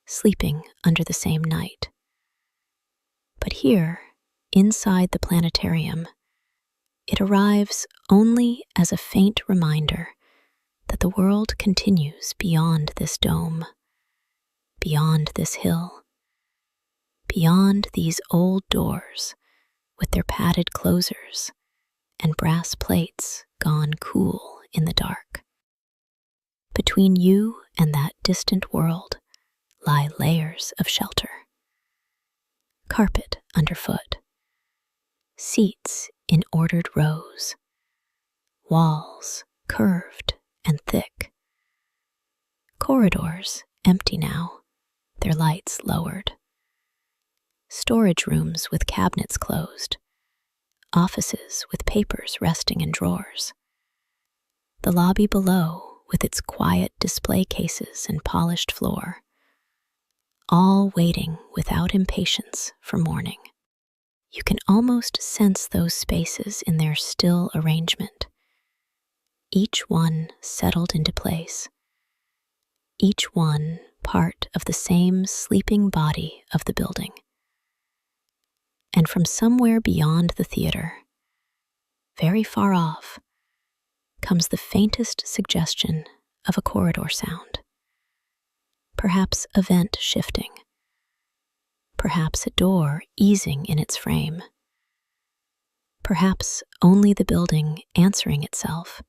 [SPEAKER 1] sleeping under the same night. But here, inside the planetarium, it arrives only as a faint reminder that the world continues beyond this dome, beyond this hill, beyond these old doors with their padded closers and brass plates gone cool in the dark. Between you and that distant world lie layers of shelter. Carpet underfoot, seats in ordered rows, walls curved and thick, corridors empty now, their lights lowered, storage rooms with cabinets closed, offices with papers resting in drawers, the lobby below with its quiet display cases and polished floor, all waiting without impatience for morning. You can almost sense those spaces in their still arrangement, each one settled into place, each one part of the same sleeping body of the building. And from somewhere beyond the theater, very far off, comes the faintest suggestion of a corridor sound. Perhaps a vent shifting, perhaps a door easing in its frame, perhaps only the building answering itself.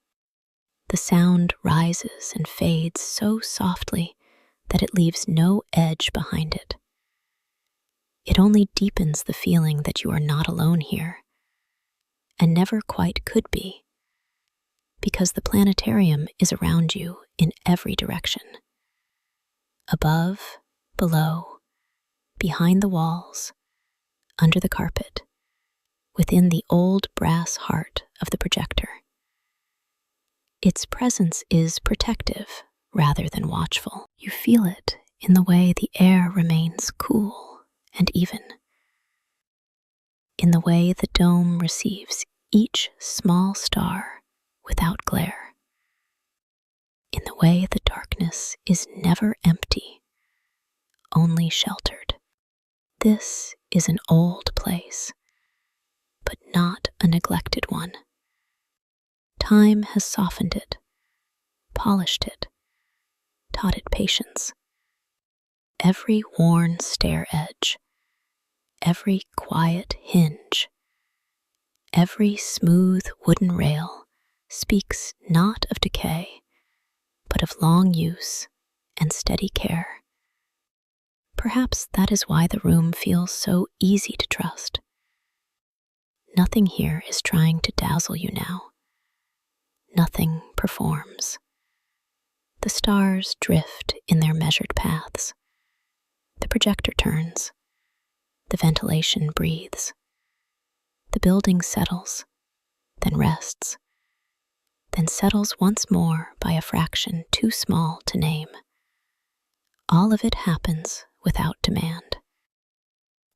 [SPEAKER 1] The sound rises and fades so softly that it leaves no edge behind it. It only deepens the feeling that you are not alone here, and never quite could be, because the planetarium is around you in every direction. Above, below, behind the walls, under the carpet, within the old brass heart of the projector. Its presence is protective rather than watchful. You feel it in the way the air remains cool and even, in the way the dome receives each small star without glare, in the way the darkness is never empty, only sheltered. This is an old place, but not a neglected one. Time has softened it, polished it, taught it patience. Every worn stair edge, every quiet hinge, every smooth wooden rail speaks not of decay, but of long use and steady care. Perhaps that is why the room feels so easy to trust. Nothing here is trying to dazzle you now. Nothing performs. The stars drift in their measured paths. The projector turns. The ventilation breathes. The building settles, then rests, then settles once more by a fraction too small to name. All of it happens without demand.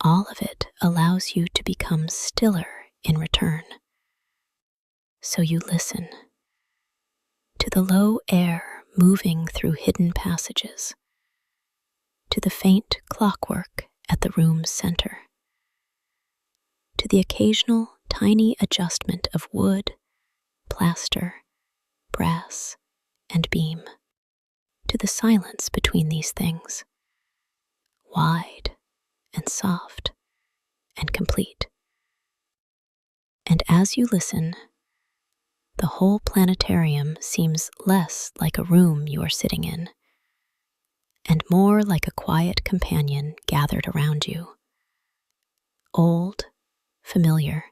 [SPEAKER 1] All of it allows you to become stiller in return. So you listen to the low air moving through hidden passages, to the faint clockwork at the room's center, to the occasional tiny adjustment of wood, plaster, brass, and beam, to the silence between these things, wide and soft and complete. And as you listen, the whole planetarium seems less like a room you are sitting in, and more like a quiet companion gathered around you, old, familiar,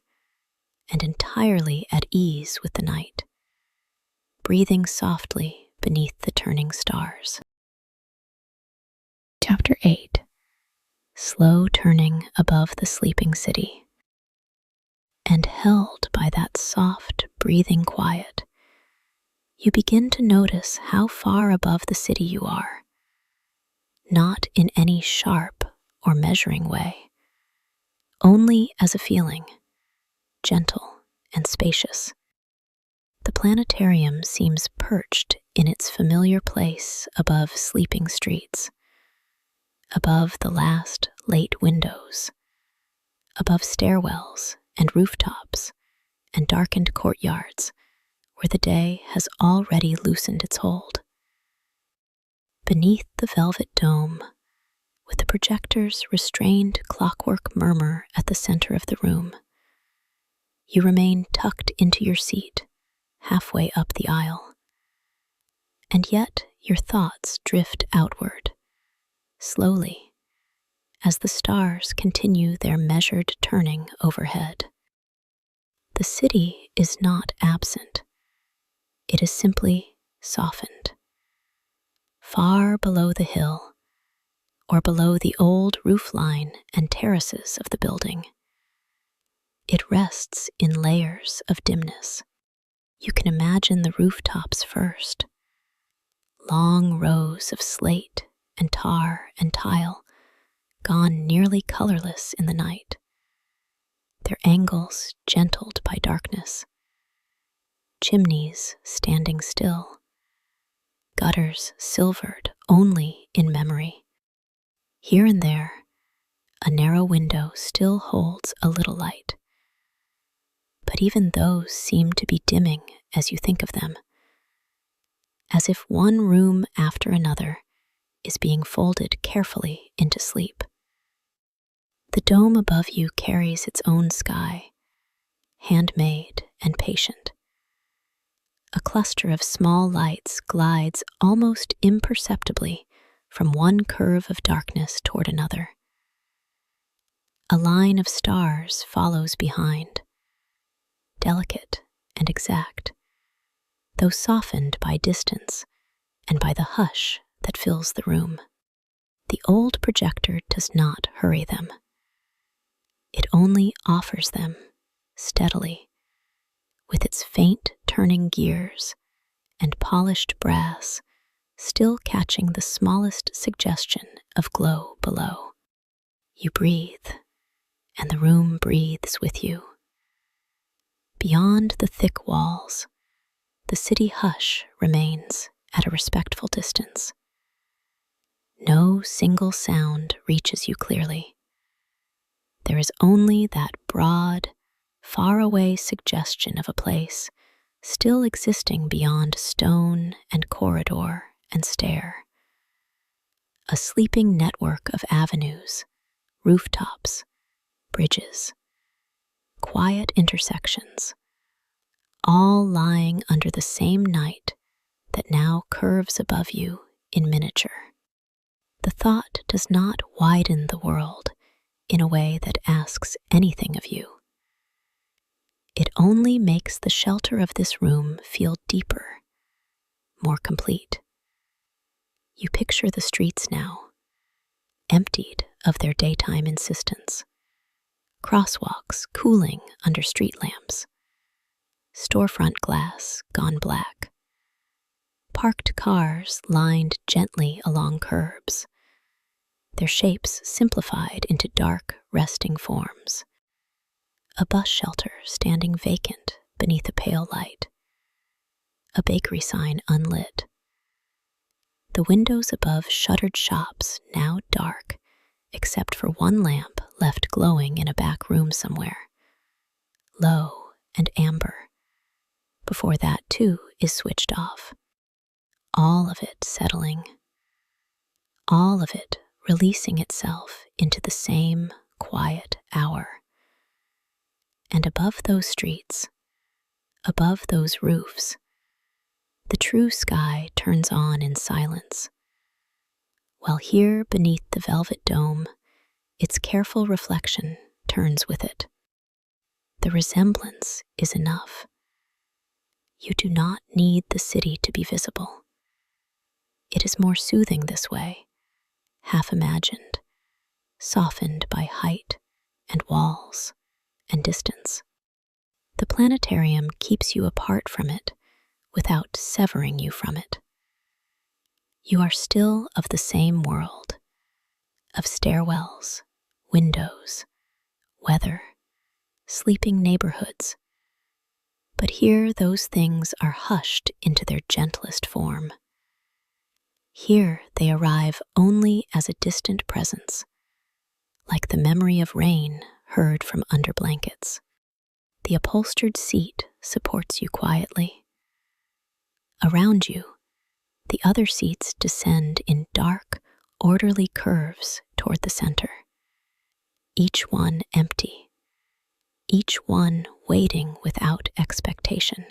[SPEAKER 1] and entirely at ease with the night, breathing softly beneath the turning stars. Chapter 8. Slow turning above the sleeping city. And held by that soft, breathing quiet, you begin to notice how far above the city you are, not in any sharp or measuring way, only as a feeling, gentle and spacious. The planetarium seems perched in its familiar place above sleeping streets, above the last late windows, above stairwells and rooftops and darkened courtyards where the day has already loosened its hold. Beneath the velvet dome, with the projector's restrained clockwork murmur at the center of the room, you remain tucked into your seat, halfway up the aisle. And yet your thoughts drift outward, slowly, as the stars continue their measured turning overhead. The city is not absent. It is simply softened. Far below the hill, or below the old roofline and terraces of the building, It rests in layers of dimness. You can imagine the rooftops first, long rows of slate and tar and tile, gone nearly colorless in the night, their angles gentled by darkness, chimneys standing still, gutters silvered only in memory. Here and there, a narrow window still holds a little light, but even those seem to be dimming as you think of them, as if one room after another is being folded carefully into sleep. The dome above you carries its own sky, handmade and patient. A cluster of small lights glides almost imperceptibly from one curve of darkness toward another. A line of stars follows behind, delicate and exact, though softened by distance and by the hush that fills the room. The old projector does not hurry them. It only offers them steadily, with its faint turning gears and polished brass still catching the smallest suggestion of glow below. You breathe, and the room breathes with you. Beyond the thick walls, the city hush remains at a respectful distance. No single sound reaches you clearly. There is only that broad, faraway suggestion of a place still existing beyond stone and corridor and stair. A sleeping network of avenues, rooftops, bridges, quiet intersections, all lying under the same night that now curves above you in miniature. The thought does not widen the world in a way that asks anything of you. It only makes the shelter of this room feel deeper, more complete. You picture the streets now, emptied of their daytime insistence, crosswalks cooling under street lamps, storefront glass gone black, parked cars lined gently along curbs, their shapes simplified into dark, resting forms. A bus shelter standing vacant beneath a pale light, a bakery sign unlit. The windows above shuttered shops now dark, except for one lamp left glowing in a back room somewhere, low and amber. Before that, too, is switched off. All of it settling, all of it releasing itself into the same quiet hour. And above those streets, above those roofs, the true sky turns on in silence, while here beneath the velvet dome, its careful reflection turns with it. The resemblance is enough. You do not need the city to be visible. It is more soothing this way, half imagined, softened by height and walls and distance. The planetarium keeps you apart from it without severing you from it. You are still of the same world, of stairwells, windows, weather, sleeping neighborhoods. But here those things are hushed into their gentlest form. Here they arrive only as a distant presence, like the memory of rain heard from under blankets. The upholstered seat supports you quietly. Around you, the other seats descend in dark, orderly curves toward the center, each one empty, each one waiting without expectation.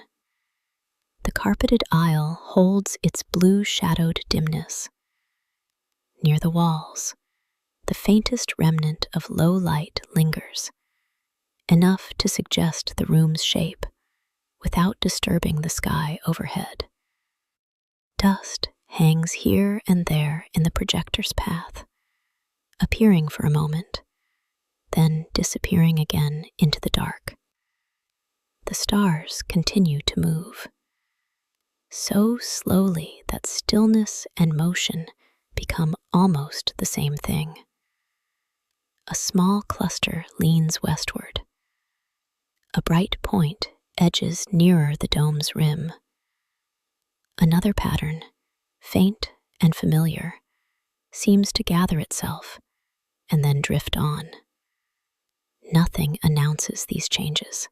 [SPEAKER 1] The carpeted aisle holds its blue-shadowed dimness. Near the walls, the faintest remnant of low light lingers, enough to suggest the room's shape without disturbing the sky overhead. Dust hangs here and there in the projector's path, appearing for a moment, then then disappearing again into the dark. The stars continue to move, so slowly that stillness and motion become almost the same thing. A small cluster leans westward. A bright point edges nearer the dome's rim. Another pattern, faint and familiar, seems to gather itself and then drift on. Nothing announces these changes.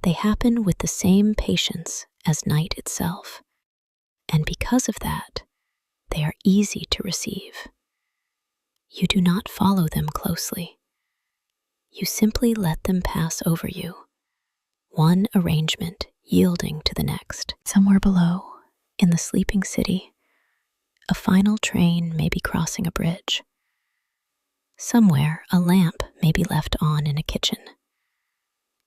[SPEAKER 1] They happen with the same patience as night itself, and because of that, they are easy to receive. You do not follow them closely. You simply let them pass over you, one arrangement yielding to the next. Somewhere below, in the sleeping city, a final train may be crossing a bridge. Somewhere, a lamp may be left on in a kitchen.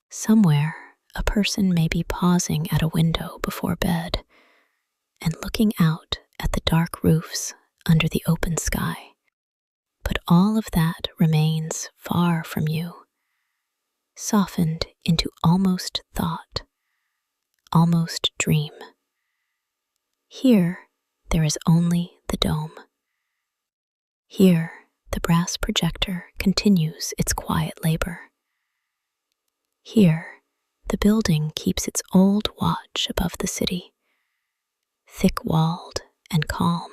[SPEAKER 1] Somewhere, a person may be pausing at a window before bed and looking out at the dark roofs under the open sky. But all of that remains far from you, softened into almost thought, almost dream. Here, there is only the dome. Here, the brass projector continues its quiet labor. Here, the building keeps its old watch above the city, thick-walled and calm,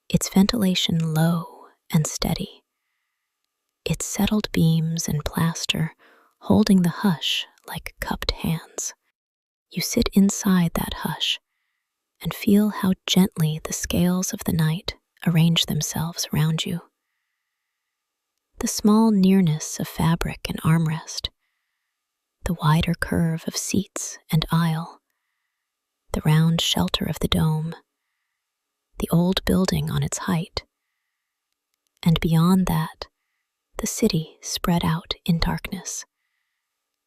[SPEAKER 1] its ventilation low and steady, its settled beams and plaster holding the hush like cupped hands. You sit inside that hush and feel how gently the scales of the night arrange themselves around you. The small nearness of fabric and armrest, the wider curve of seats and aisle, the round shelter of the dome, the old building on its height, and beyond that, the city spread out in darkness,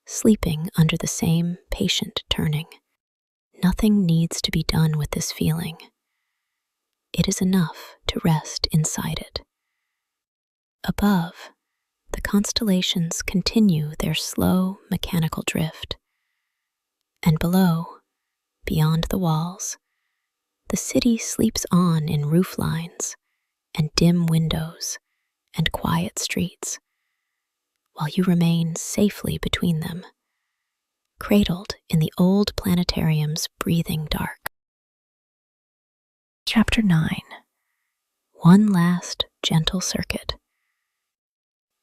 [SPEAKER 1] sleeping under the same patient turning. Nothing needs to be done with this feeling. It is enough to rest inside it. Above, the constellations continue their slow mechanical drift, and below, beyond the walls, the city sleeps on in roof lines and dim windows and quiet streets, while you remain safely between them, cradled in the old planetarium's breathing dark. Chapter 9. One last gentle circuit.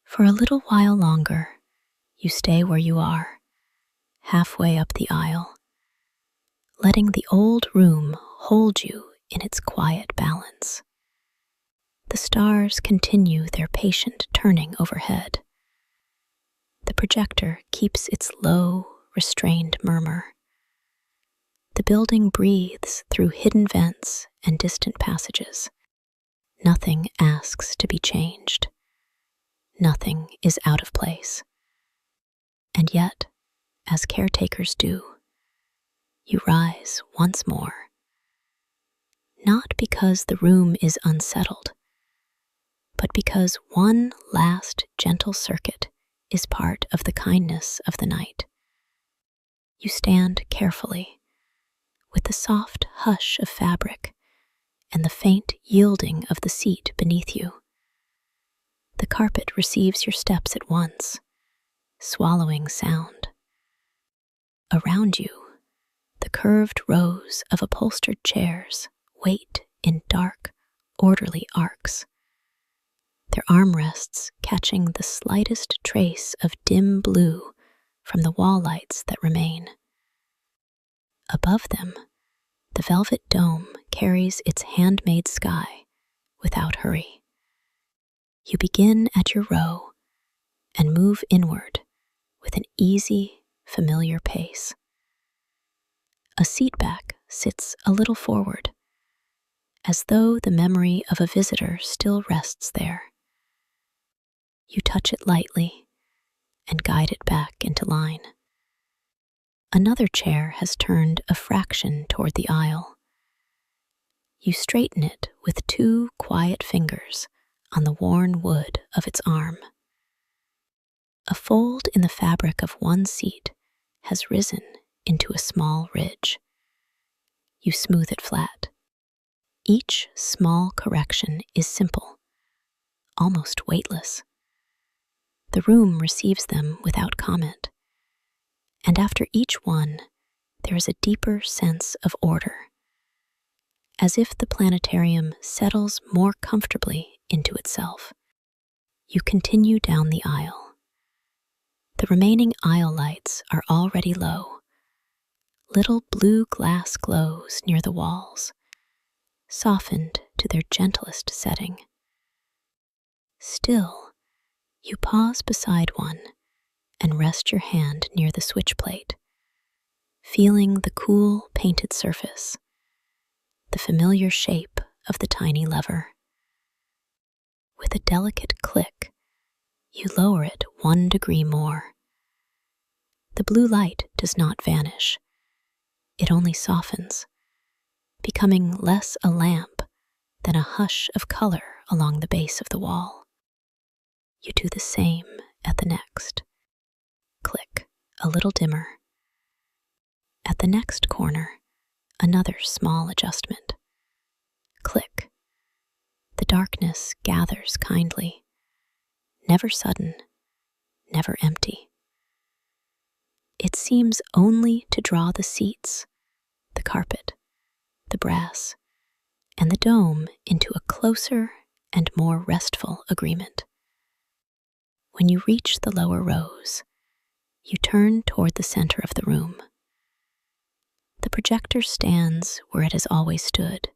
[SPEAKER 1] For a little while longer, you stay where you are, halfway up the aisle, letting the old room hold you in its quiet balance. The stars continue their patient turning overhead. The projector keeps its low, restrained murmur. The building breathes through hidden vents and distant passages. Nothing asks to be changed. Nothing is out of place. And yet, as caretakers do, you rise once more. Not because the room is unsettled, but because one last gentle circuit is part of the kindness of the night. You stand carefully, with the soft hush of fabric and the faint yielding of the seat beneath you. The carpet receives your steps at once, swallowing sound. Around you, the curved rows of upholstered chairs wait in dark, orderly arcs, their armrests catching the slightest trace of dim blue from the wall lights that remain. Above them, the velvet dome carries its handmade sky without hurry. You begin at your row and move inward with an easy, familiar pace. A seat back sits a little forward, as though the memory of a visitor still rests there. You touch it lightly and guide it back into line. Another chair has turned a fraction toward the aisle. You straighten it with two quiet fingers on the worn wood of its arm. fold in the fabric of one seat has risen into a small ridge. You smooth it flat. Each small correction is simple, almost weightless. The room receives them without comment, and after each one, there is a deeper sense of order, as if the planetarium settles more comfortably into itself. You continue down the aisle. The remaining aisle lights are already low, little blue glass glows near the walls, softened to their gentlest setting. Still, you pause beside one and rest your hand near the switch plate, feeling the cool painted surface, the familiar shape of the tiny lever. With a delicate click, you lower it 1 degree more. The blue light does not vanish. It only softens, becoming less a lamp than a hush of color along the base of the wall. You do the same at the next. Click, a little dimmer. At the next corner, another small adjustment. Click. The darkness gathers kindly, never sudden, never empty. It seems only to draw the seats, the carpet, the brass, and the dome into a closer and more restful agreement. When you reach the lower rows, you turn toward the center of the room. The projector stands where it has always stood,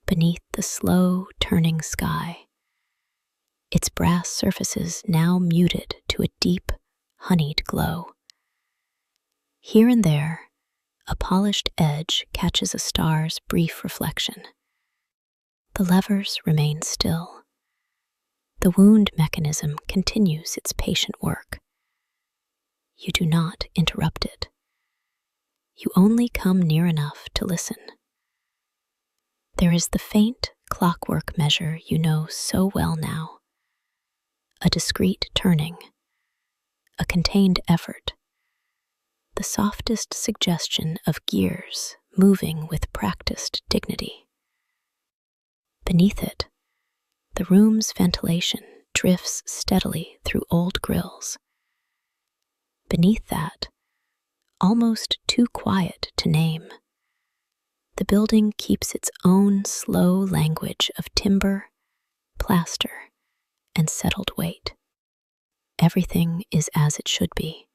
[SPEAKER 1] beneath the slow turning sky, its brass surfaces now muted to a deep, honeyed glow. Here and there, a polished edge catches a star's brief reflection. The levers remain still. The wound mechanism continues its patient work. You do not interrupt it. You only come near enough to listen. There is the faint clockwork measure you know so well now. A discreet turning, a contained effort, the softest suggestion of gears moving with practiced dignity. Beneath it, the room's ventilation drifts steadily through old grills. Beneath that, almost too quiet to name, the building keeps its own slow language of timber, plaster, and settled weight. Everything is as it should be.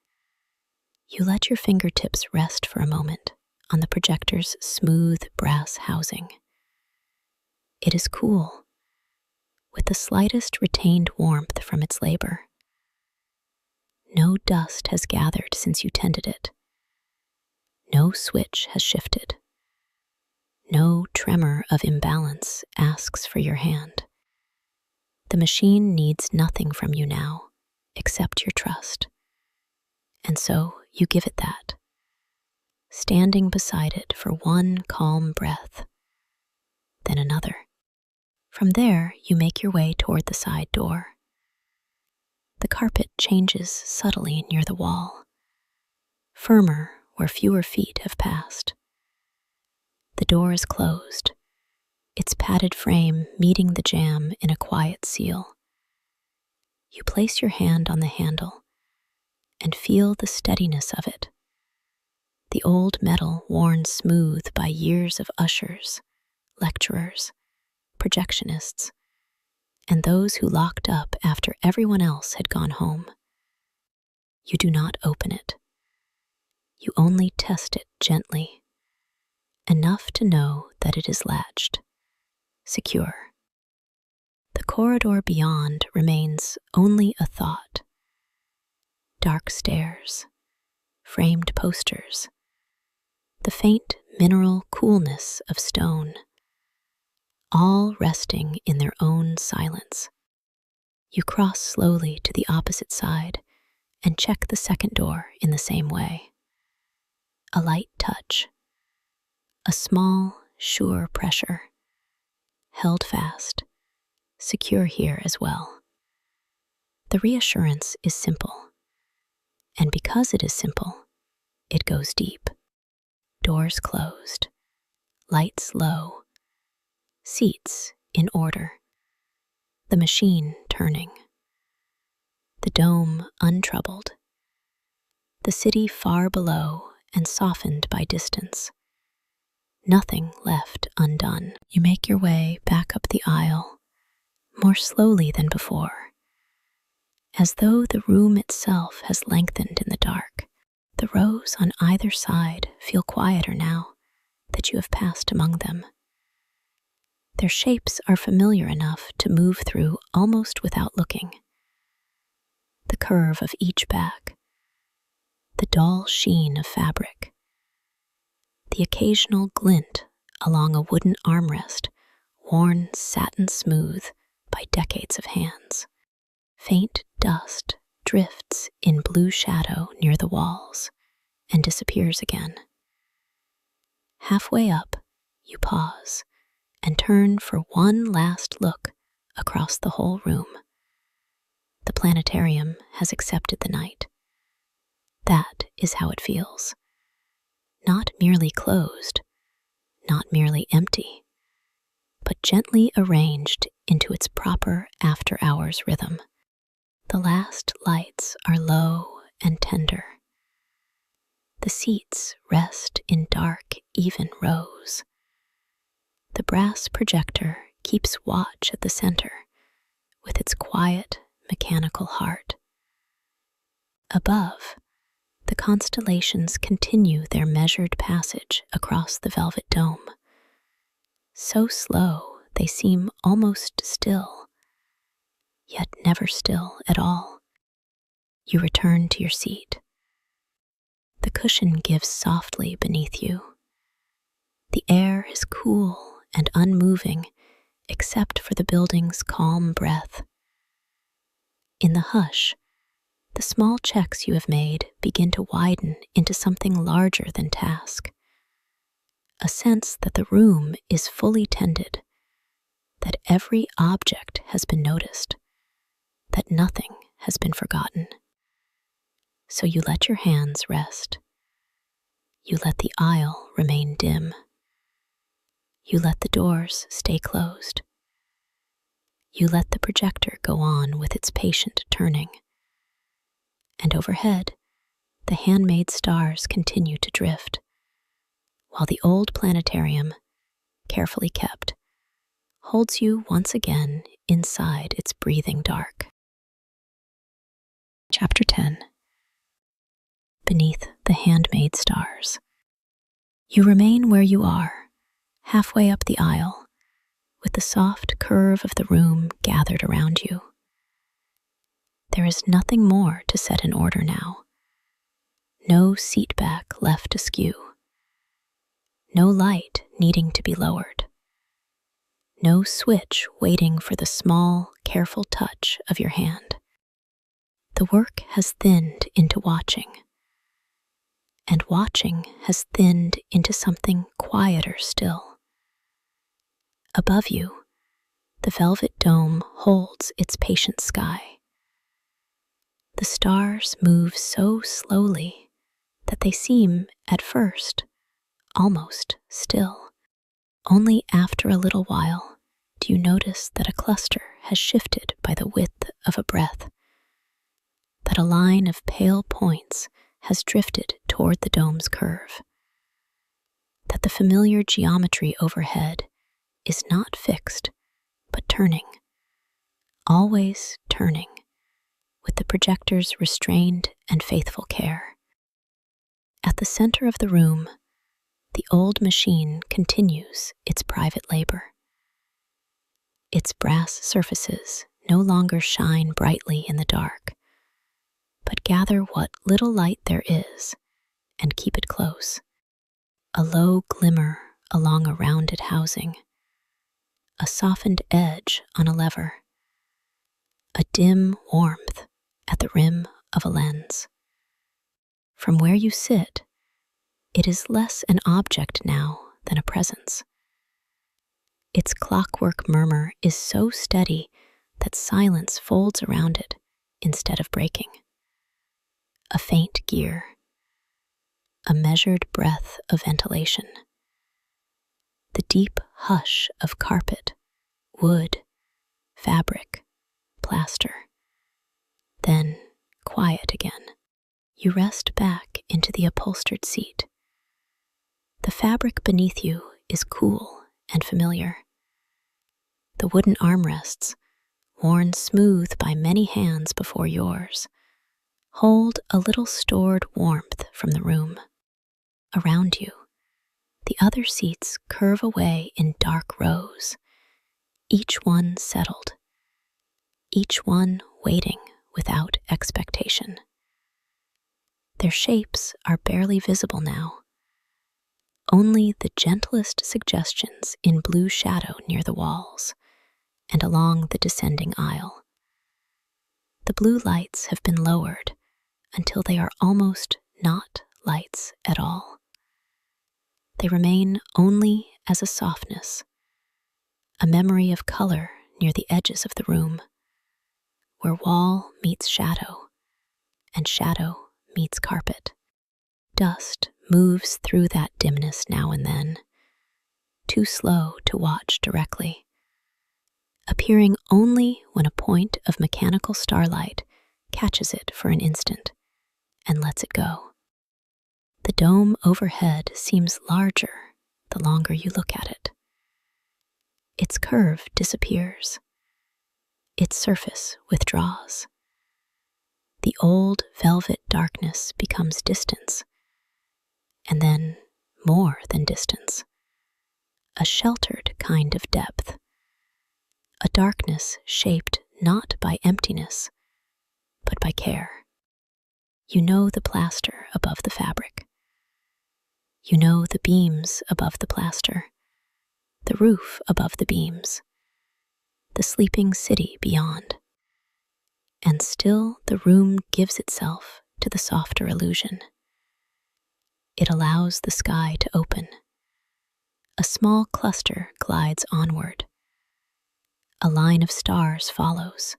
[SPEAKER 1] You let your fingertips rest for a moment on the projector's smooth brass housing. It is cool, with the slightest retained warmth from its labor. No dust has gathered since you tended it. No switch has shifted. No tremor of imbalance asks for your hand. The machine needs nothing from you now, except your trust. And so you give it that, standing beside it for one calm breath, then another. From there, you make your way toward the side door. The carpet changes subtly near the wall, firmer where fewer feet have passed. The door is closed, its padded frame meeting the jamb in a quiet seal. You place your hand on the handle and feel the steadiness of it. The old metal worn smooth by years of ushers, lecturers, projectionists, and those who locked up after everyone else had gone home. You do not open it. You only test it gently, enough to know that it is latched, secure. The corridor beyond remains only a thought. Dark stairs, framed posters, the faint mineral coolness of stone, all resting in their own silence. You cross slowly to the opposite side and check the second door in the same way. A light touch, a small, sure pressure, held fast, secure here as well. The reassurance is simple. And because it is simple, it goes deep. Doors closed, lights low, seats in order, the machine turning, the dome untroubled, the city far below and softened by distance. Nothing left undone. You make your way back up the aisle, more slowly than before, as though the room itself has lengthened in the dark. The rows on either side feel quieter now that you have passed among them. Their shapes are familiar enough to move through almost without looking. The curve of each back, the dull sheen of fabric, the occasional glint along a wooden armrest worn satin smooth by decades of hands. Faint dust drifts in blue shadow near the walls and disappears again. Halfway up, you pause and turn for one last look across the whole room. The planetarium has accepted the night. That is how it feels. Not merely closed, not merely empty, but gently arranged into its proper after-hours rhythm. The last lights are low and tender. The seats rest in dark, even rows. The brass projector keeps watch at the center with its quiet, mechanical heart. Above, the constellations continue their measured passage across the velvet dome. So slow they seem almost still, yet never still at all. You return to your seat. The cushion gives softly beneath you. The air is cool and unmoving except for the building's calm breath. In the hush, the small checks you have made begin to widen into something larger than task. A sense that the room is fully tended, that every object has been noticed, that nothing has been forgotten. So you let your hands rest. You let the aisle remain dim. You let the doors stay closed. You let the projector go on with its patient turning. And overhead, the handmade stars continue to drift, while the old planetarium, carefully kept, holds you once again inside its breathing dark. Chapter 10. Beneath the handmade stars. You remain where you are, halfway up the aisle, with the soft curve of the room gathered around you. There is nothing more to set in order now. No seat back left askew. No light needing to be lowered. No switch waiting for the small, careful touch of your hand. The work has thinned into watching. And watching has thinned into something quieter still. Above you, the velvet dome holds its patient sky. The stars move so slowly that they seem, at first, almost still. Only after a little while do you notice that a cluster has shifted by the width of a breath, that a line of pale points has drifted toward the dome's curve, that the familiar geometry overhead is not fixed, but turning, always turning, with the projector's restrained and faithful care. At the center of the room, the old machine continues its private labor. Its brass surfaces no longer shine brightly in the dark, but gather what little light there is and keep it close. A low glimmer along a rounded housing, a softened edge on a lever, a dim warmth at the rim of a lens. From where you sit, it is less an object now than a presence. Its clockwork murmur is so steady that silence folds around it instead of breaking. a faint gear, a measured breath of ventilation, the deep hush of carpet, wood, fabric, plaster. Then quiet again. You rest back into the upholstered seat. The fabric beneath you is cool and familiar. The wooden armrests, worn smooth by many hands before yours, hold a little stored warmth from the room. Around you, the other seats curve away in dark rows, each one settled, each one waiting without expectation. Their shapes are barely visible now, only the gentlest suggestions in blue shadow near the walls and along the descending aisle. The blue lights have been lowered until they are almost not lights at all. They remain only as a softness, a memory of color near the edges of the room, where wall meets shadow and shadow meets carpet. Dust moves through that dimness now and then, too slow to watch directly, appearing only when a point of mechanical starlight catches it for an instant and lets it go. The dome overhead seems larger the longer you look at it. Its curve disappears. Its surface withdraws. The old velvet darkness becomes distance, and then more than distance, a sheltered kind of depth, a darkness shaped not by emptiness, but by care. You know the plaster above the fabric. You know the beams above the plaster, the roof above the beams, the sleeping city beyond. And still the room gives itself to the softer illusion. It allows the sky to open. A small cluster glides onward. A line of stars follows.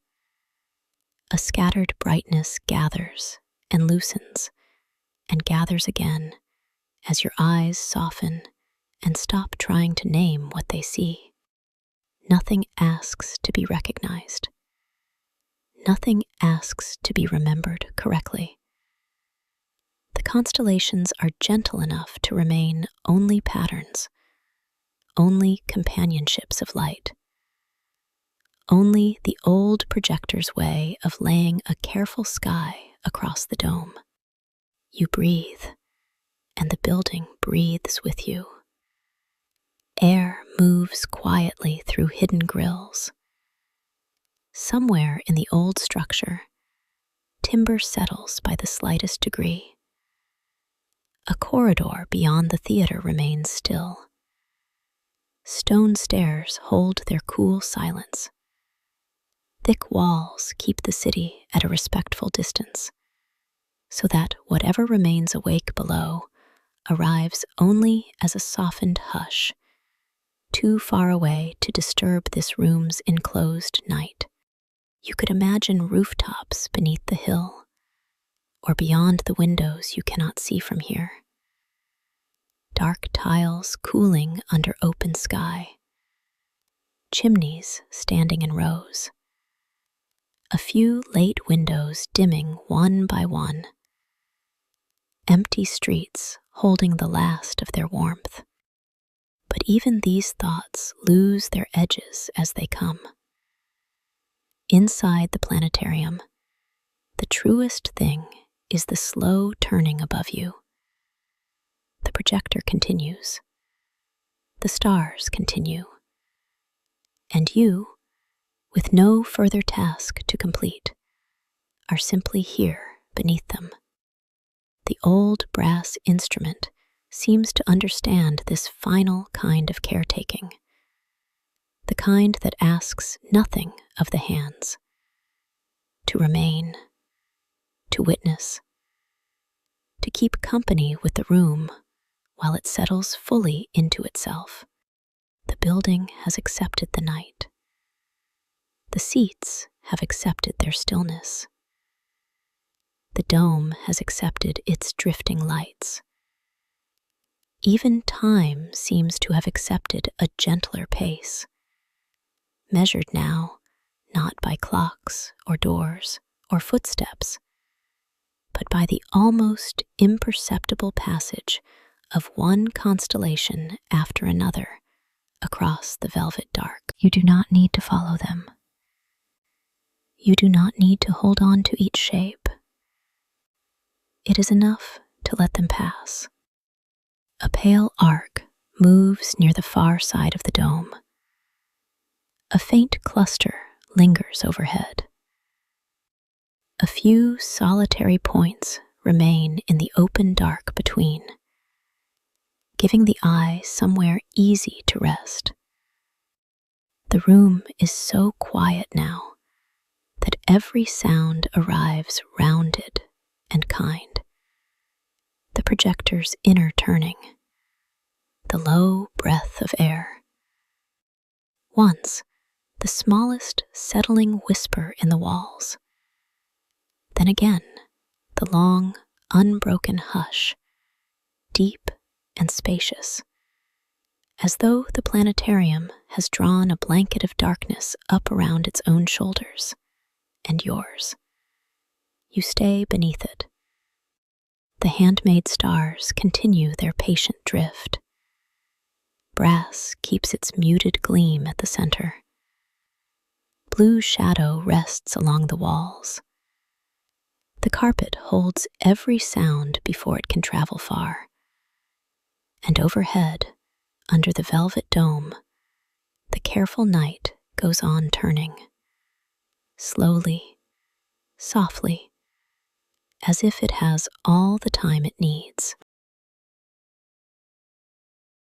[SPEAKER 1] A scattered brightness gathers and loosens and gathers again as your eyes soften and stop trying to name what they see. Nothing asks to be recognized. Nothing asks to be remembered correctly. The constellations are gentle enough to remain only patterns, only companionships of light, only the old projector's way of laying a careful sky across the dome. You breathe, and the building breathes with you. Air moves quietly through hidden grills. Somewhere in the old structure, timber settles by the slightest degree. A corridor beyond the theater remains still. Stone stairs hold their cool silence. Thick walls keep the city at a respectful distance, so that whatever remains awake below arrives only as a softened hush, too far away to disturb this room's enclosed night. You could imagine rooftops beneath the hill, or beyond the windows you cannot see from here. Dark tiles cooling under open sky. Chimneys standing in rows. A few late windows dimming one by one. Empty streets holding the last of their warmth. But even these thoughts lose their edges as they come. Inside the planetarium, the truest thing is the slow turning above you. The projector continues. The stars continue. And you, with no further task to complete, are simply here beneath them. The old brass instrument seems to understand this final kind of caretaking, the kind that asks nothing of the hands, to remain, to witness, to keep company with the room while it settles fully into itself. The building has accepted the night. The seats have accepted their stillness. The dome has accepted its drifting lights. Even time seems to have accepted a gentler pace, measured now not by clocks or doors or footsteps, but by the almost imperceptible passage of one constellation after another across the velvet dark. You do not need to follow them. You do not need to hold on to each shape. It is enough to let them pass. A pale arc moves near the far side of the dome. A faint cluster lingers overhead. A few solitary points remain in the open dark between, giving the eye somewhere easy to rest. The room is so quiet now that every sound arrives rounded and kind. The projector's inner turning, the low breath of air. Once, the smallest settling whisper in the walls. Then again, the long, unbroken hush, deep and spacious, as though the planetarium has drawn a blanket of darkness up around its own shoulders and yours. You stay beneath it. The handmade stars continue their patient drift. Brass keeps its muted gleam at the center. Blue shadow rests along the walls. The carpet holds every sound before it can travel far. And overhead, under the velvet dome, the careful night goes on turning. Slowly, softly, as if it has all the time it needs.